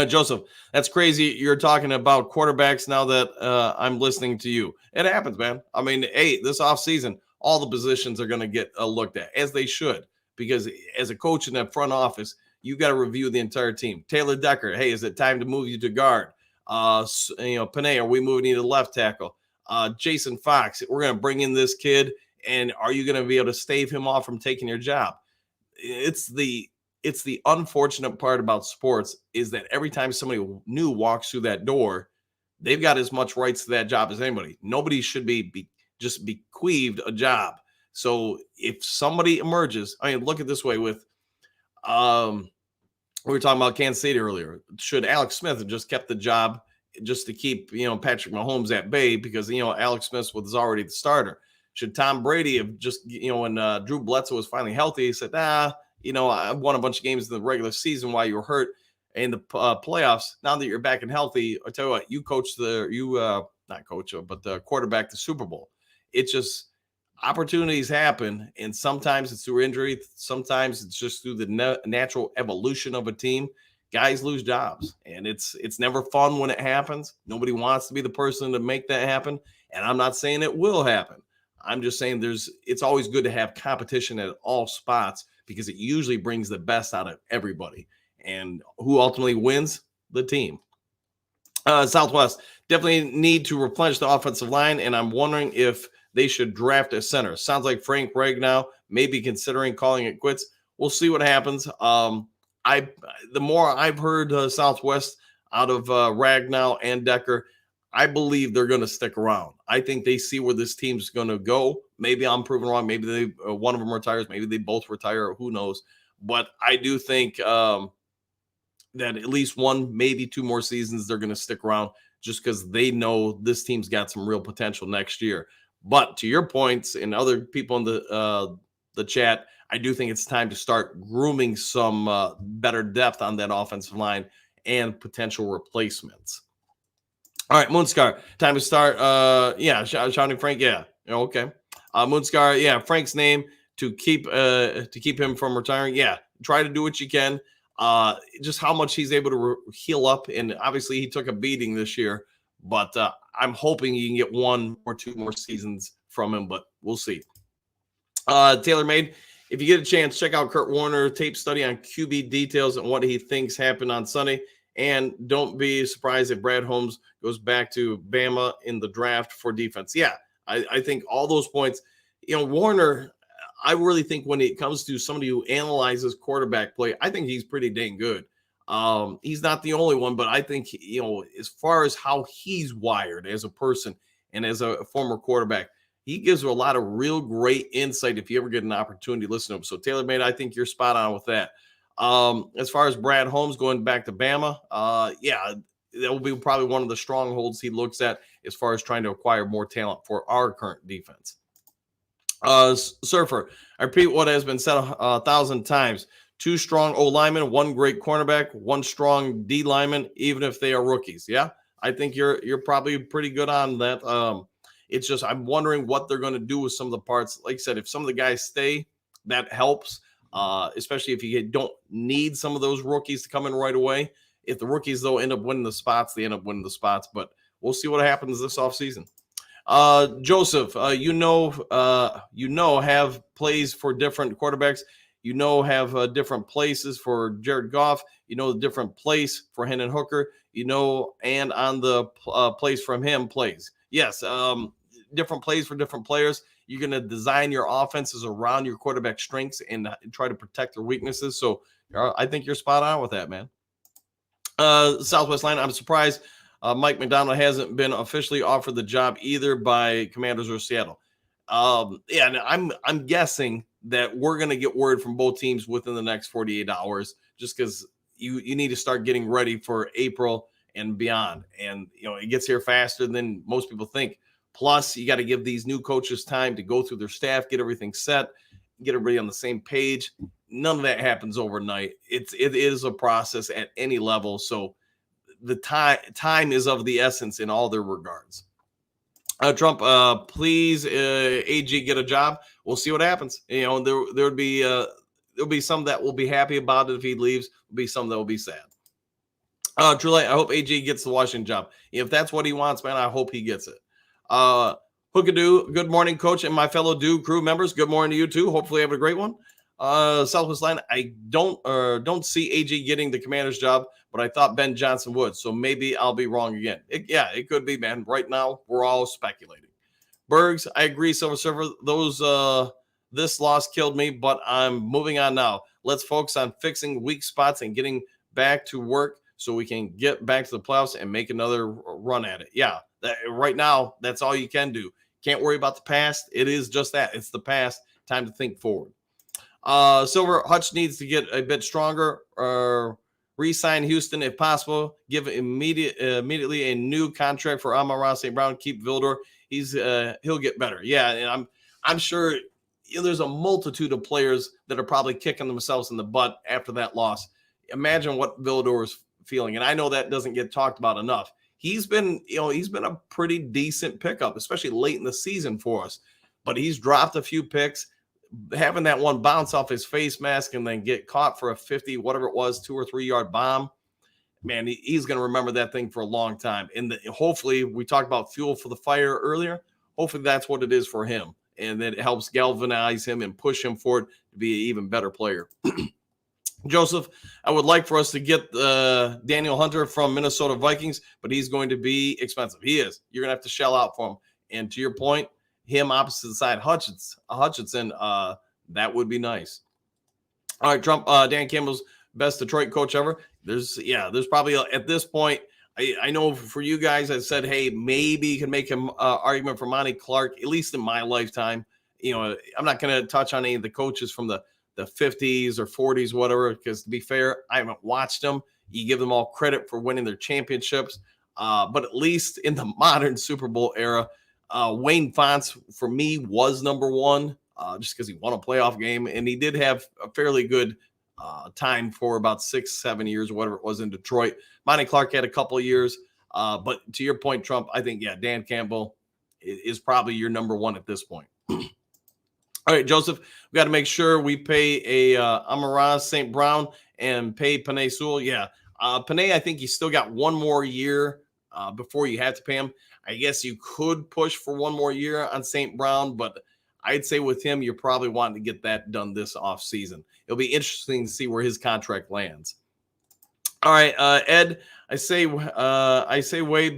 Joseph, that's crazy. You're talking about quarterbacks now that I'm listening to you. It happens, man. I mean, hey, this offseason, all the positions are going to get looked at, as they should, because as a coach in that front office, you got to review the entire team. Taylor Decker, hey, is it time to move you to guard? Panay, are we moving you to left tackle? Jason Fox, we're going to bring in this kid, and are you going to be able to stave him off from taking your job? It's the unfortunate part about sports is that every time somebody new walks through that door, they've got as much rights to that job as anybody. Nobody should be just bequeathed a job. So if somebody emerges, I mean, look at this way with, we were talking about Kansas City earlier. Should Alex Smith have just kept the job just to keep, Patrick Mahomes at bay because, Alex Smith was already the starter? Should Tom Brady have just, when Drew Bledsoe was finally healthy, he said, I won a bunch of games in the regular season while you were hurt in the playoffs. Now that you're back and healthy, I tell you what, you coach not coach, but the quarterback the Super Bowl. It's just opportunities happen, and sometimes it's through injury, sometimes it's just through the natural evolution of a team. Guys lose jobs, and it's never fun when it happens. Nobody wants to be the person to make that happen, and I'm not saying it will happen. I'm just saying it's always good to have competition at all spots because it usually brings the best out of everybody. And who ultimately wins? The team. Southwest definitely need to replenish the offensive line, and I'm wondering if they should draft a center. Sounds like Frank Ragnow may be considering calling it quits. We'll see what happens. The more I've heard Southwest, out of Ragnow and Decker, I believe they're going to stick around. I think they see where this team's going to go. Maybe I'm proven wrong. Maybe one of them retires. Maybe they both retire. Who knows? But I do think that at least one, maybe two more seasons, they're going to stick around just because they know this team's got some real potential next year. But to your points and other people in the chat, I do think it's time to start grooming some better depth on that offensive line and potential replacements. All right, Moonscar, time to start. Shouting Frank, yeah, okay. Moonscar, yeah, Frank's name to keep him from retiring. Yeah, try to do what you can. Just how much he's able to heal up, and obviously he took a beating this year, but I'm hoping you can get one or two more seasons from him, but we'll see. Taylor Made, if you get a chance, check out Kurt Warner tape study on QB details and what he thinks happened on Sunday. And don't be surprised if Brad Holmes goes back to Bama in the draft for defense. Yeah, I think all those points, Warner, I really think when it comes to somebody who analyzes quarterback play, I think he's pretty dang good. He's not the only one, but I think, as far as how he's wired as a person and as a former quarterback, he gives a lot of real great insight if you ever get an opportunity to listen to him. So Taylor Made, I think you're spot on with that. As far as Brad Holmes going back to Bama, that will be probably one of the strongholds he looks at as far as trying to acquire more talent for our current defense. Surfer, I repeat what has been said 1,000 times. 2 strong O linemen, 1 great cornerback, 1 strong D lineman, even if they are rookies. Yeah, I think you're probably pretty good on that. It's just I'm wondering what they're going to do with some of the parts. Like I said, if some of the guys stay, that helps. Especially if you don't need some of those rookies to come in right away. If the rookies, though, end up winning the spots, they end up winning the spots. But we'll see what happens this offseason. Joseph, have plays for different quarterbacks. Have different places for Jared Goff. The different place for Hendon Hooker. And on the place from him plays. Yes, different plays for different players. You're going to design your offenses around your quarterback strengths and try to protect their weaknesses. So I think you're spot on with that, man. Southwest Line, I'm surprised Mike McDonald hasn't been officially offered the job either by Commanders or Seattle. And I'm guessing that we're going to get word from both teams within the next 48 hours just because you need to start getting ready for April and beyond. And, it gets here faster than most people think. Plus, you got to give these new coaches time to go through their staff, get everything set, get everybody on the same page. None of that happens overnight. It is a process at any level. So the time is of the essence in all their regards. Trump, please, AG get a job. We'll see what happens. There'll be some that will be happy about it if he leaves. There'll be some that will be sad. Truly, I hope AG gets the Washington job. If that's what he wants, man, I hope he gets it. Hookadoo, good morning, coach, and my fellow Do crew members. Good morning to you too. Hopefully, have a great one. Southwest Line, I don't see AG getting the Commander's job, but I thought Ben Johnson would. So maybe I'll be wrong again. It could be, man. Right now, we're all speculating. Bergs, I agree, Silver Surfer. This loss killed me, but I'm moving on now. Let's focus on fixing weak spots and getting back to work so we can get back to the playoffs and make another run at it. Yeah, right now, that's all you can do. Can't worry about the past. It is just that. It's the past. Time to think forward. Silver, Hutch needs to get a bit stronger or re-sign Houston if possible. Give immediately a new contract for Amon-Ra St. Brown. Keep Vildor. He'll get better. Yeah, and I'm sure there's a multitude of players that are probably kicking themselves in the butt after that loss. Imagine what Vildor is feeling, and I know that doesn't get talked about enough. He's been a pretty decent pickup, especially late in the season for us. But he's dropped a few picks. Having that one bounce off his face mask and then get caught for a 50, whatever it was, 2 or 3 yard bomb, man, he's going to remember that thing for a long time. And hopefully, we talked about fuel for the fire earlier. Hopefully, that's what it is for him. And that it helps galvanize him and push him forward to be an even better player. Joseph, I would like for us to get Daniel Hunter from Minnesota Vikings, but he's going to be expensive. He is. You're going to have to shell out for him. And to your point, him opposite side Hutchinson, that would be nice. All right, Trump, Dan Campbell's best Detroit coach ever. There's probably at this point. I know for you guys, I said, hey, maybe you can make an argument for Monty Clark, at least in my lifetime. I'm not going to touch on any of the coaches from the 50s or 40s, whatever, because to be fair, I haven't watched them. You give them all credit for winning their championships. But at least in the modern Super Bowl era, Wayne Fonts, for me, was number one just because he won a playoff game. And he did have a fairly good time for about 6-7 years, or whatever it was in Detroit. Monty Clark had a couple of years. But to your point, Trump, I think, Dan Campbell is probably your number one at this point. All right, Joseph, we got to make sure we pay Amara St. Brown and pay Penei Sewell. Yeah, Penei, I think you still got one more year before you have to pay him. I guess you could push for one more year on St. Brown, but I'd say with him, you're probably wanting to get that done this offseason. It'll be interesting to see where his contract lands. All right, Ed, I say way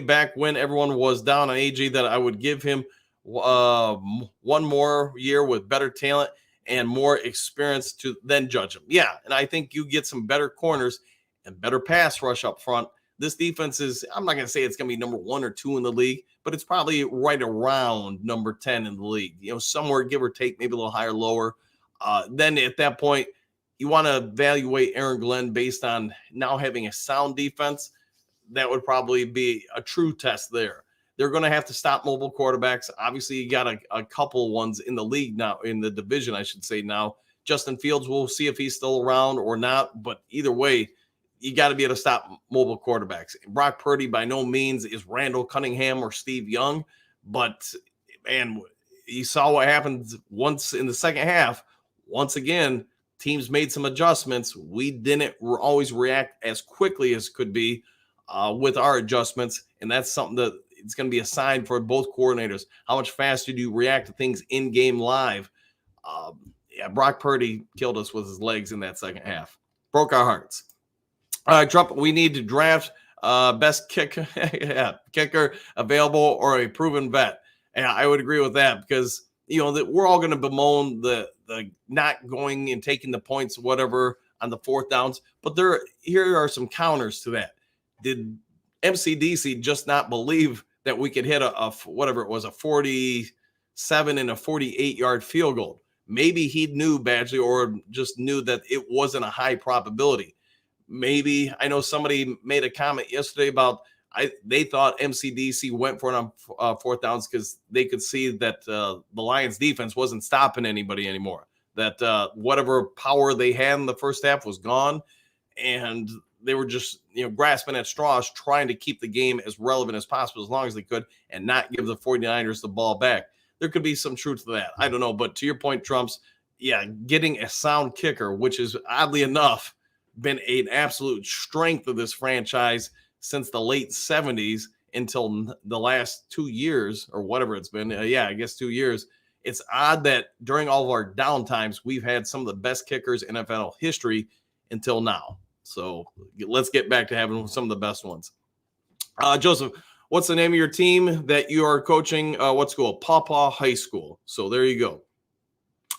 back when everyone was down on AG that I would give him one more year with better talent and more experience to then judge him. Yeah, and I think you get some better corners and better pass rush up front. This defense is, I'm not going to say it's going to be number 1 or 2 in the league, but it's probably right around number 10 in the league. Somewhere give or take, maybe a little higher, lower. Then at that point, you want to evaluate Aaron Glenn based on now having a sound defense. That would probably be a true test there. They're going to have to stop mobile quarterbacks. Obviously, you got a couple ones in the league now, in the division, I should say now. Justin Fields, we'll see if he's still around or not. But either way, you got to be able to stop mobile quarterbacks. Brock Purdy by no means is Randall Cunningham or Steve Young. But, man, you saw what happened once in the second half. Once again, teams made some adjustments. We didn't always react as quickly as could be with our adjustments. And that's something that it's going to be a sign for both coordinators. How much faster do you react to things in game live? Brock Purdy killed us with his legs in that second half. Broke our hearts. All right, Trump, we need to draft best kicker available or a proven vet. And I would agree with that because, that we're all going to bemoan the not going and taking the points, whatever, on the fourth downs. But here are some counters to that. Did MCDC just not believe that we could hit a 47 and a 48-yard field goal? Maybe he knew Badgley or just knew that it wasn't a high probability. Maybe, I know somebody made a comment yesterday about they thought MCDC went for it on fourth downs because they could see that the Lions defense wasn't stopping anybody anymore, that whatever power they had in the first half was gone, and they were just grasping at straws, trying to keep the game as relevant as possible as long as they could and not give the 49ers the ball back. There could be some truth to that. I don't know. But to your point, Trumps, getting a sound kicker, which is oddly enough been an absolute strength of this franchise since the late 70s until the last 2 years or whatever it's been. I guess 2 years. It's odd that during all of our downtimes, we've had some of the best kickers in NFL history until now. So let's get back to having some of the best ones. Joseph, what's the name of your team that you are coaching? What school? Pawpaw High School. So there you go.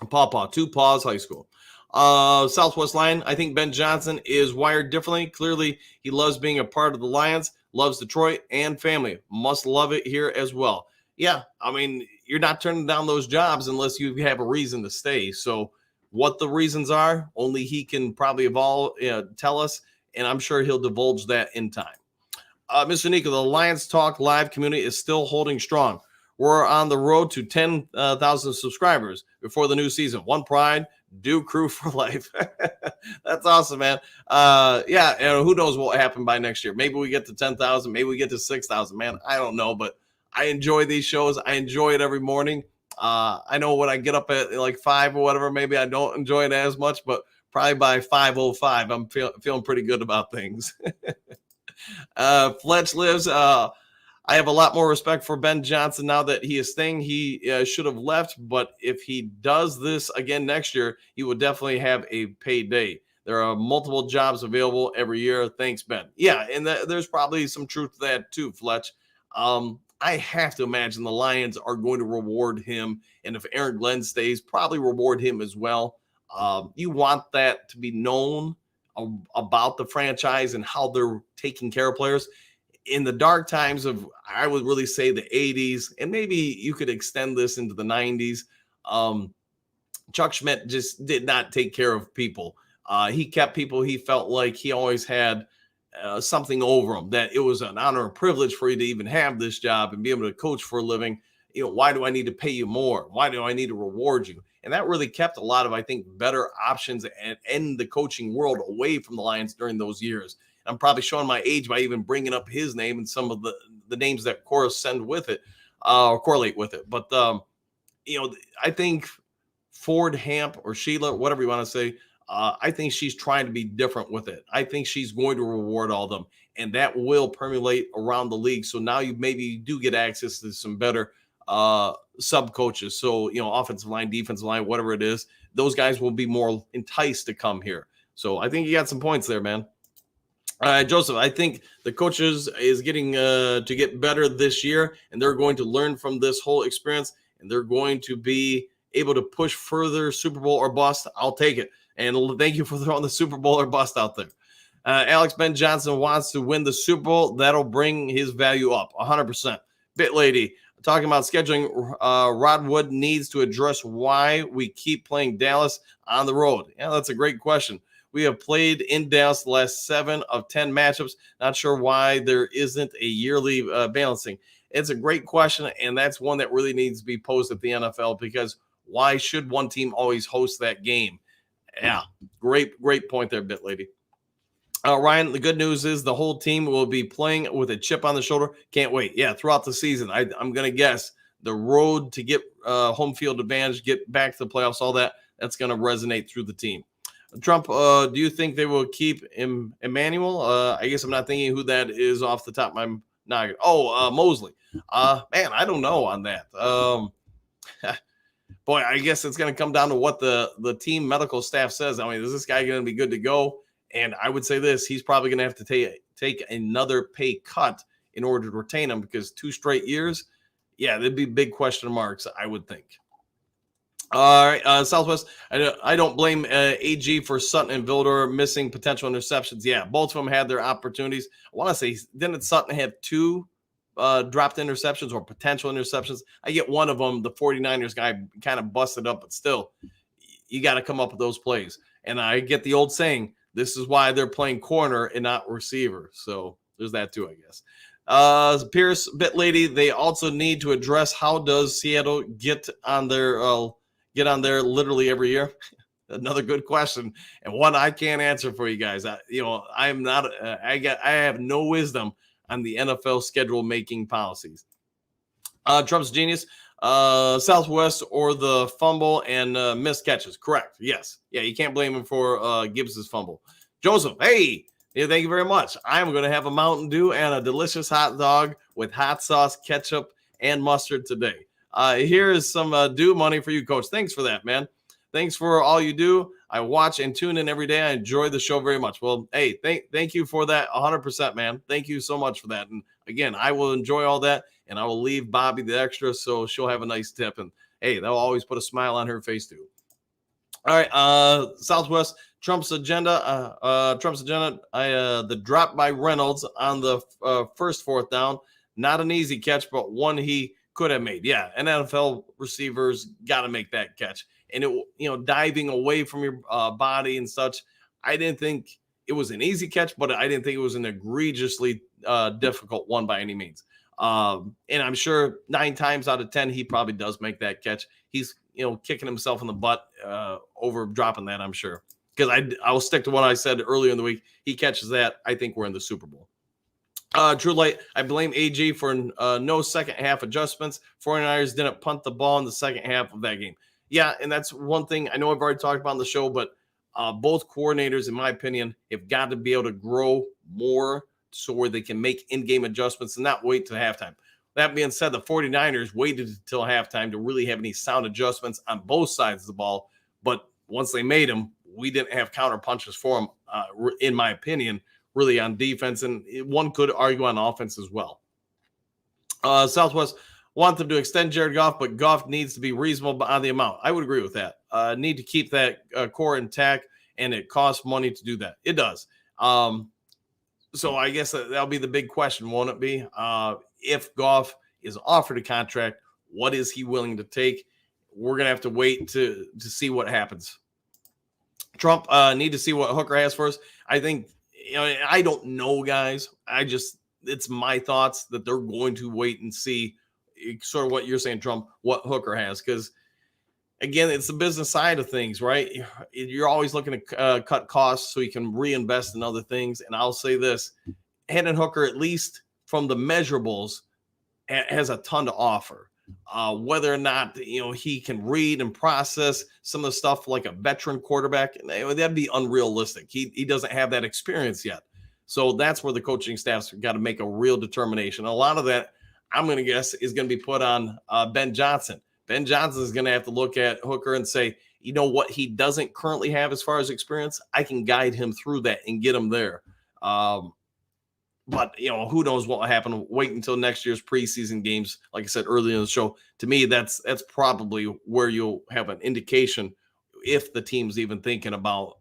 Pawpaw, 2 Paws High School. Southwest Lion, I think Ben Johnson is wired differently. Clearly, he loves being a part of the Lions, loves Detroit and family. Must love it here as well. Yeah, I mean, you're not turning down those jobs unless you have a reason to stay. So what the reasons are, only he can probably tell us, and I'm sure he'll divulge that in time. Mr. Nico, the Lions Talk Live community is still holding strong. We're on the road to 10,000 subscribers before the new season. One pride, do crew for life. That's awesome, man. And who knows what will happen by next year. Maybe we get to 10,000. Maybe we get to 6,000, man. I don't know, but I enjoy these shows. I enjoy it every morning. I know when I get up at like 5 or whatever, maybe I don't enjoy it as much, but probably by 5:05, I'm feeling pretty good about things. Fletch lives. I have a lot more respect for Ben Johnson now that he is staying. He should have left, but if he does this again next year, he will definitely have a payday. There are multiple jobs available every year. Thanks, Ben. Yeah, and there's probably some truth to that too, Fletch. I have to imagine the Lions are going to reward him, and if Aaron Glenn stays, probably reward him as well. You want that to be known about the franchise and how they're taking care of players. In the dark times of, I would really say, the 80s, and maybe you could extend this into the 90s, Chuck Schmidt just did not take care of people. He kept people. He felt like he always had something over him, that it was an honor and privilege for you to even have this job and be able to coach for a living. Why do I need to pay you more? Why do I need to reward you? And that really kept a lot of, I think, better options in the coaching world away from the Lions during those years. I'm probably showing my age by even bringing up his name and some of the names that correspond with it, or correlate with it. But, I think Ford Hamp or Sheila, whatever you want to say, I think she's trying to be different with it. I think she's going to reward all of them, and that will permeate around the league. So now you maybe do get access to some better sub coaches. So, offensive line, defensive line, whatever it is, those guys will be more enticed to come here. So I think you got some points there, man. Joseph, I think the coaches is getting to get better this year, and they're going to learn from this whole experience, and they're going to be able to push further. Super Bowl or bust. I'll take it. And thank you for throwing the Super Bowl or bust out there. Alex Ben Johnson wants to win the Super Bowl. That'll bring his value up 100%. Bit Lady talking about scheduling. Rod Wood needs to address why we keep playing Dallas on the road. Yeah, that's a great question. We have played in Dallas the last 7 of 10 matchups. Not sure why there isn't a yearly balancing. It's a great question, and that's one that really needs to be posed at the NFL, because why should one team always host that game? Yeah, great point there, Bit Lady. Ryan, the good news is the whole team will be playing with a chip on the shoulder. Can't wait. Yeah, throughout the season, I'm going to guess the road to get home field advantage, get back to the playoffs, all that's going to resonate through the team. Trump, do you think they will keep Emmanuel? I guess I'm not thinking who that is off the top of my noggin. Mosley. Man, I don't know on that. Boy, I guess it's going to come down to what the team medical staff says. I mean, is this guy going to be good to go? And I would say this, he's probably going to have to take another pay cut in order to retain him, because 2 straight years, yeah, there'd be big question marks, I would think. All right, Southwest, I don't blame AG for Sutton and Vildor missing potential interceptions. Yeah, both of them had their opportunities. I want to say, didn't Sutton have 2 dropped interceptions or potential interceptions? I get one of them, the 49ers guy kind of busted up, but still, you got to come up with those plays. And I get the old saying, this is why they're playing corner and not receiver. So there's that too, I guess. Pierce, Bit Lady, they also need to address, how does Seattle get on there literally every year? Another good question, and one I can't answer for you guys. I have no wisdom on the NFL schedule making policies. Trump's genius. Southwest or the fumble and missed catches. Correct. Yes. Yeah, you can't blame him for Gibbs's fumble. Joseph, hey, yeah, thank you very much. I'm going to have a Mountain Dew and a delicious hot dog with hot sauce, ketchup, and mustard today. Here is some Dew money for you, Coach. Thanks for that, man. Thanks for all you do. I watch and tune in every day. I enjoy the show very much. Well, hey, thank you for that 100%, man. Thank you so much for that. And again, I will enjoy all that, and I will leave Bobby the extra so she'll have a nice tip. And hey, that'll always put a smile on her face too. All right, Southwest, Trump's agenda. The drop by Reynolds on the first 4th down. Not an easy catch, but one he could have made. Yeah, an NFL receivers got to make that catch. And it, diving away from your body and such. I didn't think it was an easy catch, but I didn't think it was an egregiously difficult one by any means. And I'm sure 9 times out of 10, he probably does make that catch. He's, kicking himself in the butt over dropping that, I'm sure. Because I will stick to what I said earlier in the week. He catches that, I think we're in the Super Bowl. True Light, I blame AG for no second half adjustments. 49ers didn't punt the ball in the second half of that game. Yeah, and that's one thing I know I've already talked about on the show, but both coordinators, in my opinion, have got to be able to grow more so where they can make in-game adjustments and not wait till halftime. That being said, the 49ers waited until halftime to really have any sound adjustments on both sides of the ball, but once they made them, we didn't have counter punches for them, in my opinion, really on defense, and one could argue on offense as well. Southwest want them to extend Jared Goff, but Goff needs to be reasonable on the amount. I would agree with that. Need to keep that core intact and it costs money to do that. It does. So I guess that'll be the big question, won't it be? If Goff is offered a contract, what is he willing to take? We're gonna have to wait to see what happens. Trump need to see what Hooker has for us. I think, I don't know, guys. It's my thoughts that they're going to wait and see sort of what you're saying, Trump, what Hooker has, because again, it's the business side of things, right? You're always looking to cut costs so you can reinvest in other things. And I'll say this, Hendon Hooker, at least from the measurables, has a ton to offer. Whether or not, he can read and process some of the stuff like a veteran quarterback, that'd be unrealistic. He doesn't have that experience yet. So that's where the coaching staff's got to make a real determination. A lot of that, I'm going to guess, is going to be put on Ben Johnson. Ben Johnson is going to have to look at Hooker and say, what he doesn't currently have as far as experience, I can guide him through that and get him there. But, who knows what will happen. Wait until next year's preseason games. Like I said earlier in the show, to me, that's probably where you'll have an indication if the team's even thinking about,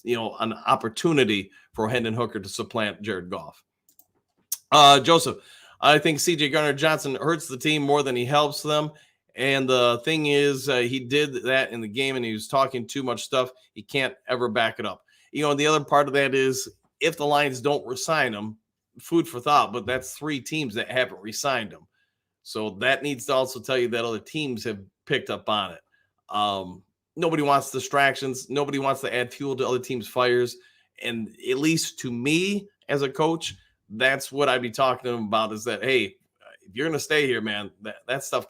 an opportunity for Hendon Hooker to supplant Jared Goff. Joseph, I think C.J. Gardner-Johnson hurts the team more than he helps them. And the thing is, he did that in the game, and he was talking too much stuff. He can't ever back it up. The other part of that is if the Lions don't re-sign him, food for thought, but that's 3 teams that haven't re-signed him. So that needs to also tell you that other teams have picked up on it. Nobody wants distractions. Nobody wants to add fuel to other teams' fires. And at least to me as a coach, that's what I'd be talking to them about, is that, hey, if you're going to stay here, man, that stuff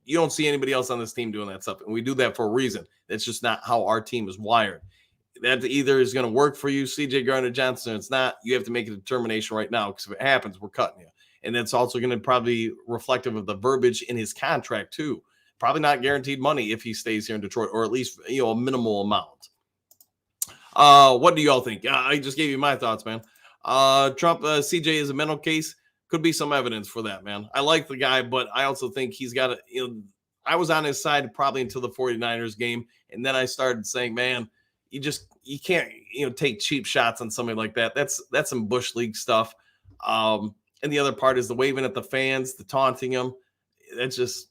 you don't see anybody else on this team doing that stuff. And we do that for a reason. That's just not how our team is wired. That either is going to work for you, CJ Gardner-Johnson, or it's not. You have to make a determination right now, because if it happens, we're cutting you. And that's also going to probably be reflective of the verbiage in his contract too. Probably not guaranteed money if he stays here in Detroit, or at least, a minimal amount. What do y'all think? I just gave you my thoughts, man. Trump, CJ is a mental case. Could be some evidence for that, man. I like the guy, but I also think he's got to, I was on his side probably until the 49ers game. And then I started saying, man, you can't, take cheap shots on somebody like that. That's some Bush League stuff. And the other part is the waving at the fans, the taunting them. That's just,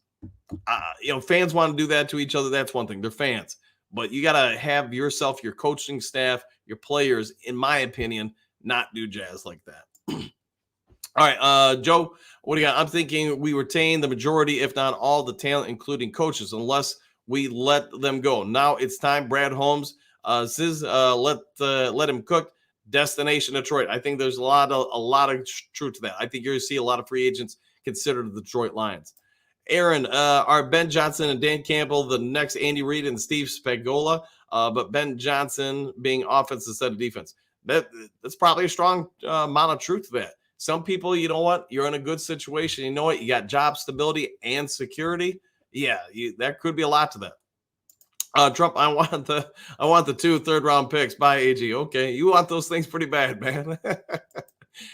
fans want to do that to each other. That's one thing. They're fans. But you got to have yourself, your coaching staff, your players, in my opinion, not do jazz like that. All right, Joe, what do you got? I'm thinking we retain the majority, if not all, the talent, including coaches, unless we let them go. Now it's time. Brad Holmes says, let him cook. Destination Detroit. I think there's a lot of truth to that. I think you're going to see a lot of free agents consider the Detroit Lions. Aaron, are Ben Johnson and Dan Campbell the next Andy Reid and Steve Spagnuolo? But Ben Johnson being offense instead of defense. That's probably a strong amount of truth to that. Some people, you know what? You're in a good situation. You know what? You got job stability and security. Yeah, that could be a lot to that. Trump, I want the 2 third-round picks by AG. Okay, you want those things pretty bad, man.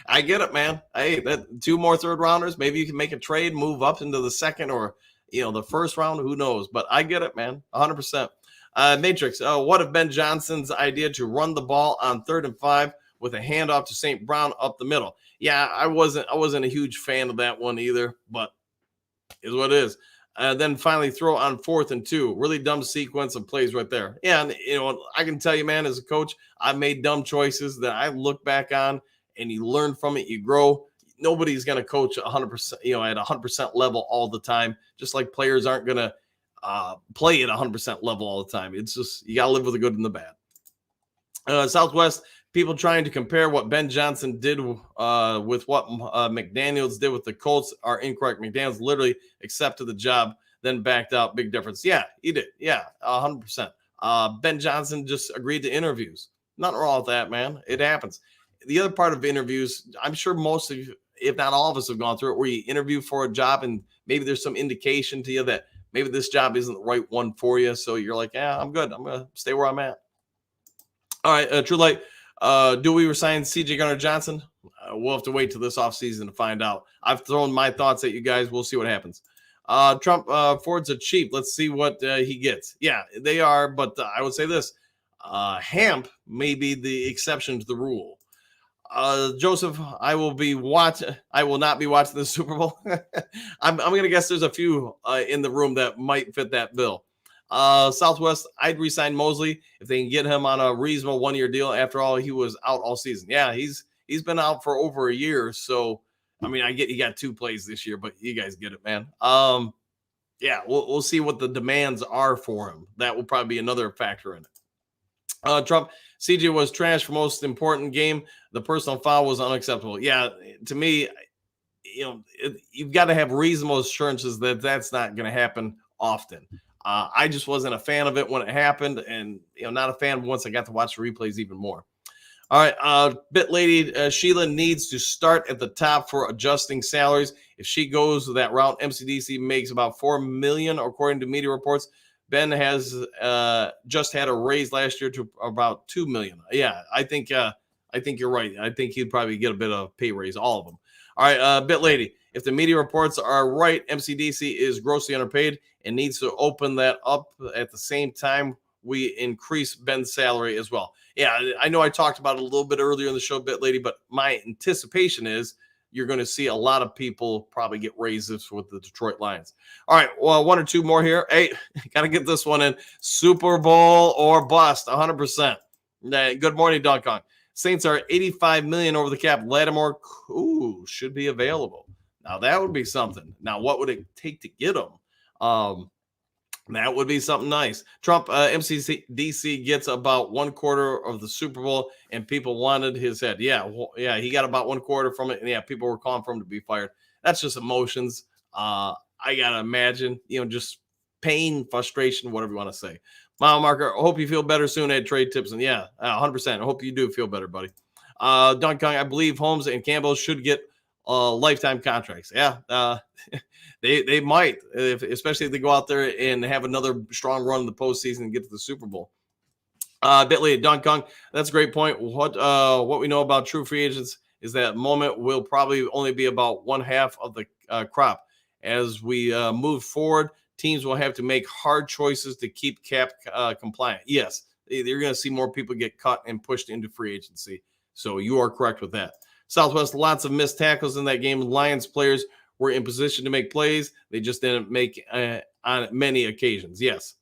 I get it, man. Hey, that 2 more third-rounders. Maybe you can make a trade, move up into the second or the first round. Who knows? But I get it, man. 100%. Matrix. What if Ben Johnson's idea to run the ball on 3rd and 5 with a handoff to St. Brown up the middle? Yeah, I wasn't a huge fan of that one either, but is what it is. Then finally throw on 4th and 2. Really dumb sequence of plays right there. Yeah, and I can tell you, man, as a coach, I've made dumb choices that I look back on, and you learn from it, you grow. Nobody's going to coach 100%, at 100% level all the time. Just like players aren't going to play at 100% level all the time. It's just, you got to live with the good and the bad. Southwest, people trying to compare what Ben Johnson did with what McDaniels did with the Colts are incorrect. McDaniels literally accepted the job, then backed out. Big difference. Yeah, he did. Yeah, 100%. Ben Johnson just agreed to interviews. Nothing wrong with that, man. It happens. The other part of interviews, I'm sure most of you, if not all of us, have gone through it, where you interview for a job and maybe there's some indication to you that maybe this job isn't the right one for you. So you're like, yeah, I'm good. I'm going to stay where I'm at. All right, True Light. Do we resign C.J. Gardner-Johnson? We'll have to wait till this offseason to find out. I've thrown my thoughts at you guys. We'll see what happens. Trump, Fords are cheap. Let's see what he gets. Yeah, they are. But I would say this. Hamp may be the exception to the rule. Joseph, I will not be watching the Super Bowl. I'm going to guess there's a few in the room that might fit that bill. Southwest, I'd resign Mosley if they can get him on a reasonable 1-year deal. After all, he was out all season. Yeah, he's been out for over a year. So, I mean, I get he got 2 plays this year, but you guys get it, man. Yeah, we'll see what the demands are for him. That will probably be another factor in it. Trump, CJ was trash for most important game. The personal foul was unacceptable. Yeah, to me, you've got to have reasonable assurances that that's not going to happen often. I just wasn't a fan of it when it happened, and not a fan once I got to watch the replays even more. All right, Bit Lady Sheila needs to start at the top for adjusting salaries. If she goes that route, MCDC makes about $4 million, according to media reports. Ben has just had a raise last year to about $2 million. Yeah, I think you're right. I think he'd probably get a bit of pay raise, all of them. All right, Bit Lady, if the media reports are right, MCDC is grossly underpaid and needs to open that up at the same time we increase Ben's salary as well. Yeah, I know I talked about it a little bit earlier in the show, Bit Lady, but my anticipation is you're going to see a lot of people probably get raises with the Detroit Lions. All right, well, 1 or 2 more here. Hey, got to get this one in. Super Bowl or bust, 100%. Good morning, Dog Kong. Saints are $85 million over the cap. Lattimore, should be available. Now, that would be something. Now, what would it take to get him? That would be something nice. Trump, MCDC gets about 1/4 of the Super Bowl, and people wanted his head. Yeah, he got about 1/4 from it, and yeah, people were calling for him to be fired. That's just emotions. I gotta imagine, just pain, frustration, whatever you want to say. Mile Marker, I hope you feel better soon at Trade Tips, and yeah, 100%. I hope you do feel better, buddy. Don Kong, I believe Holmes and Campbell should get lifetime contracts. Yeah, they might, especially if they go out there and have another strong run in the postseason and get to the Super Bowl. Bitley, Don Kong, that's a great point. What we know about true free agents is that moment will probably only be about 1/2 of the crop. As we move forward, teams will have to make hard choices to keep cap compliant. Yes, you're going to see more people get cut and pushed into free agency. So you are correct with that. Southwest, lots of missed tackles in that game. Lions players were in position to make plays. They just didn't make on many occasions. Yes.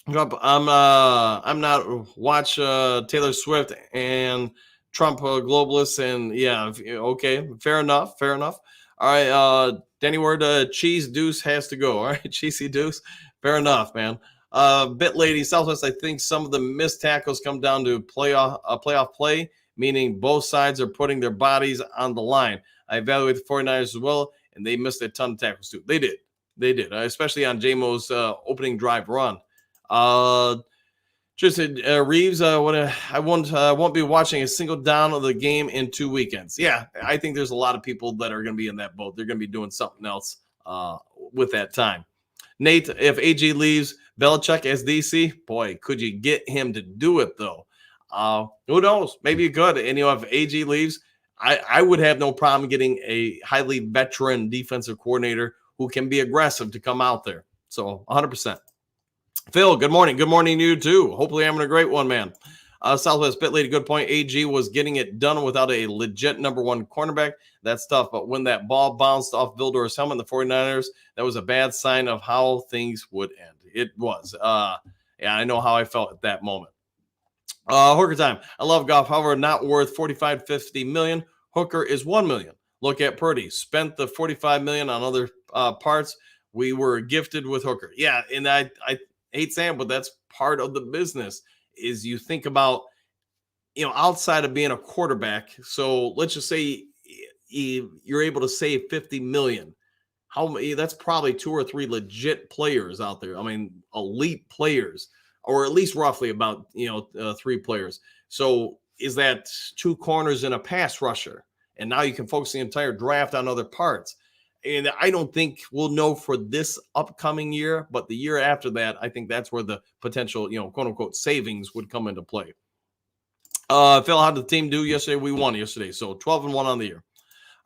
I'm not watch Taylor Swift and Trump globalists, and yeah, okay, fair enough. All right, Danny Word, Cheese Deuce has to go. All right, Cheesy Deuce, fair enough, man. Bit Lady Southwest, I think some of the missed tackles come down to playoff play, meaning both sides are putting their bodies on the line. I evaluate the 49ers as well, and they missed a ton of tackles too. They did, especially on JMO's opening drive run. Tristan Reeves, I won't be watching a single down of the game in 2 weekends. Yeah, I think there's a lot of people that are going to be in that boat. They're going to be doing something else with that time. Nate, if AG leaves, Belichick as DC, boy, could you get him to do it though? Who knows? Maybe you could. And if AG leaves, I would have no problem getting a highly veteran defensive coordinator who can be aggressive to come out there. So 100%. Phil, good morning. Good morning to you too. Hopefully having a great one, man. Southwest Bit Lady, good point. AG was getting it done without a legit number one cornerback. That's tough. But when that ball bounced off Vildor's helmet, the 49ers, that was a bad sign of how things would end. It was. Yeah, I know how I felt at that moment. Hooker time. I love golf. However, not worth 45, 50 million. Hooker is 1 million. Look at Purdy. Spent the 45 million on other parts. We were gifted with Hooker. Yeah, and I hate saying, but that's part of the business. Is you think about, outside of being a quarterback. So let's just say you're able to save 50 million. That's probably 2 or 3 legit players out there. I mean, elite players, or at least roughly about 3 players. So is that 2 corners and a pass rusher? And now you can focus the entire draft on other parts. And I don't think we'll know for this upcoming year, but the year after that, I think that's where the potential, quote unquote, savings would come into play. Phil, how did the team do yesterday? We won yesterday. So 12-1 on the year.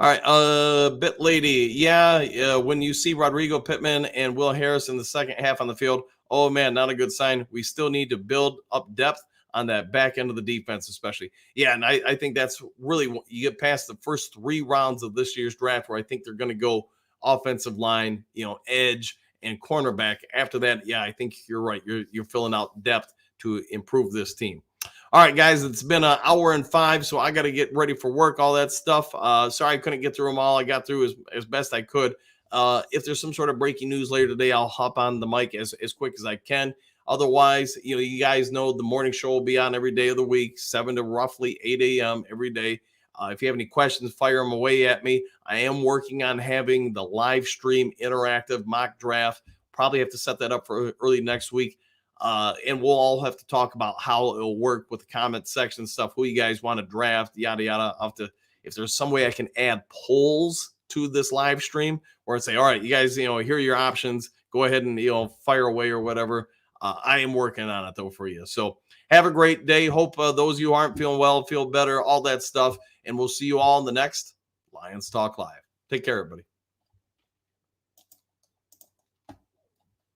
All right. Bit Lady. Yeah. When you see Rodrigo Pittman and Will Harris in the second half on the field, oh man, not a good sign. We still need to build up depth. on that back end of the defense, especially. Yeah, and I think that's really you get past the first 3 rounds of this year's draft where I think they're going to go offensive line, edge and cornerback. After that, yeah, I think you're right. You're filling out depth to improve this team. All right, guys, it's been an hour and 5, so I got to get ready for work, all that stuff. Sorry I couldn't get through them all. I got through as best I could. If there's some sort of breaking news later today, I'll hop on the mic as quick as I can. Otherwise, you guys know the morning show will be on every day of the week, 7 to roughly 8 a.m. every day. If you have any questions, fire them away at me. I am working on having the live stream interactive mock draft. Probably have to set that up for early next week. And we'll all have to talk about how it'll work with the comment section stuff, who you guys want to draft, yada, yada. I'll have to, if there's some way I can add polls to this live stream where I say, all right, you guys, here are your options. Go ahead and, fire away or whatever. I am working on it though for you. So have a great day. Hope those of you who aren't feeling well, feel better, all that stuff. And we'll see you all in the next Lions Talk Live. Take care, everybody.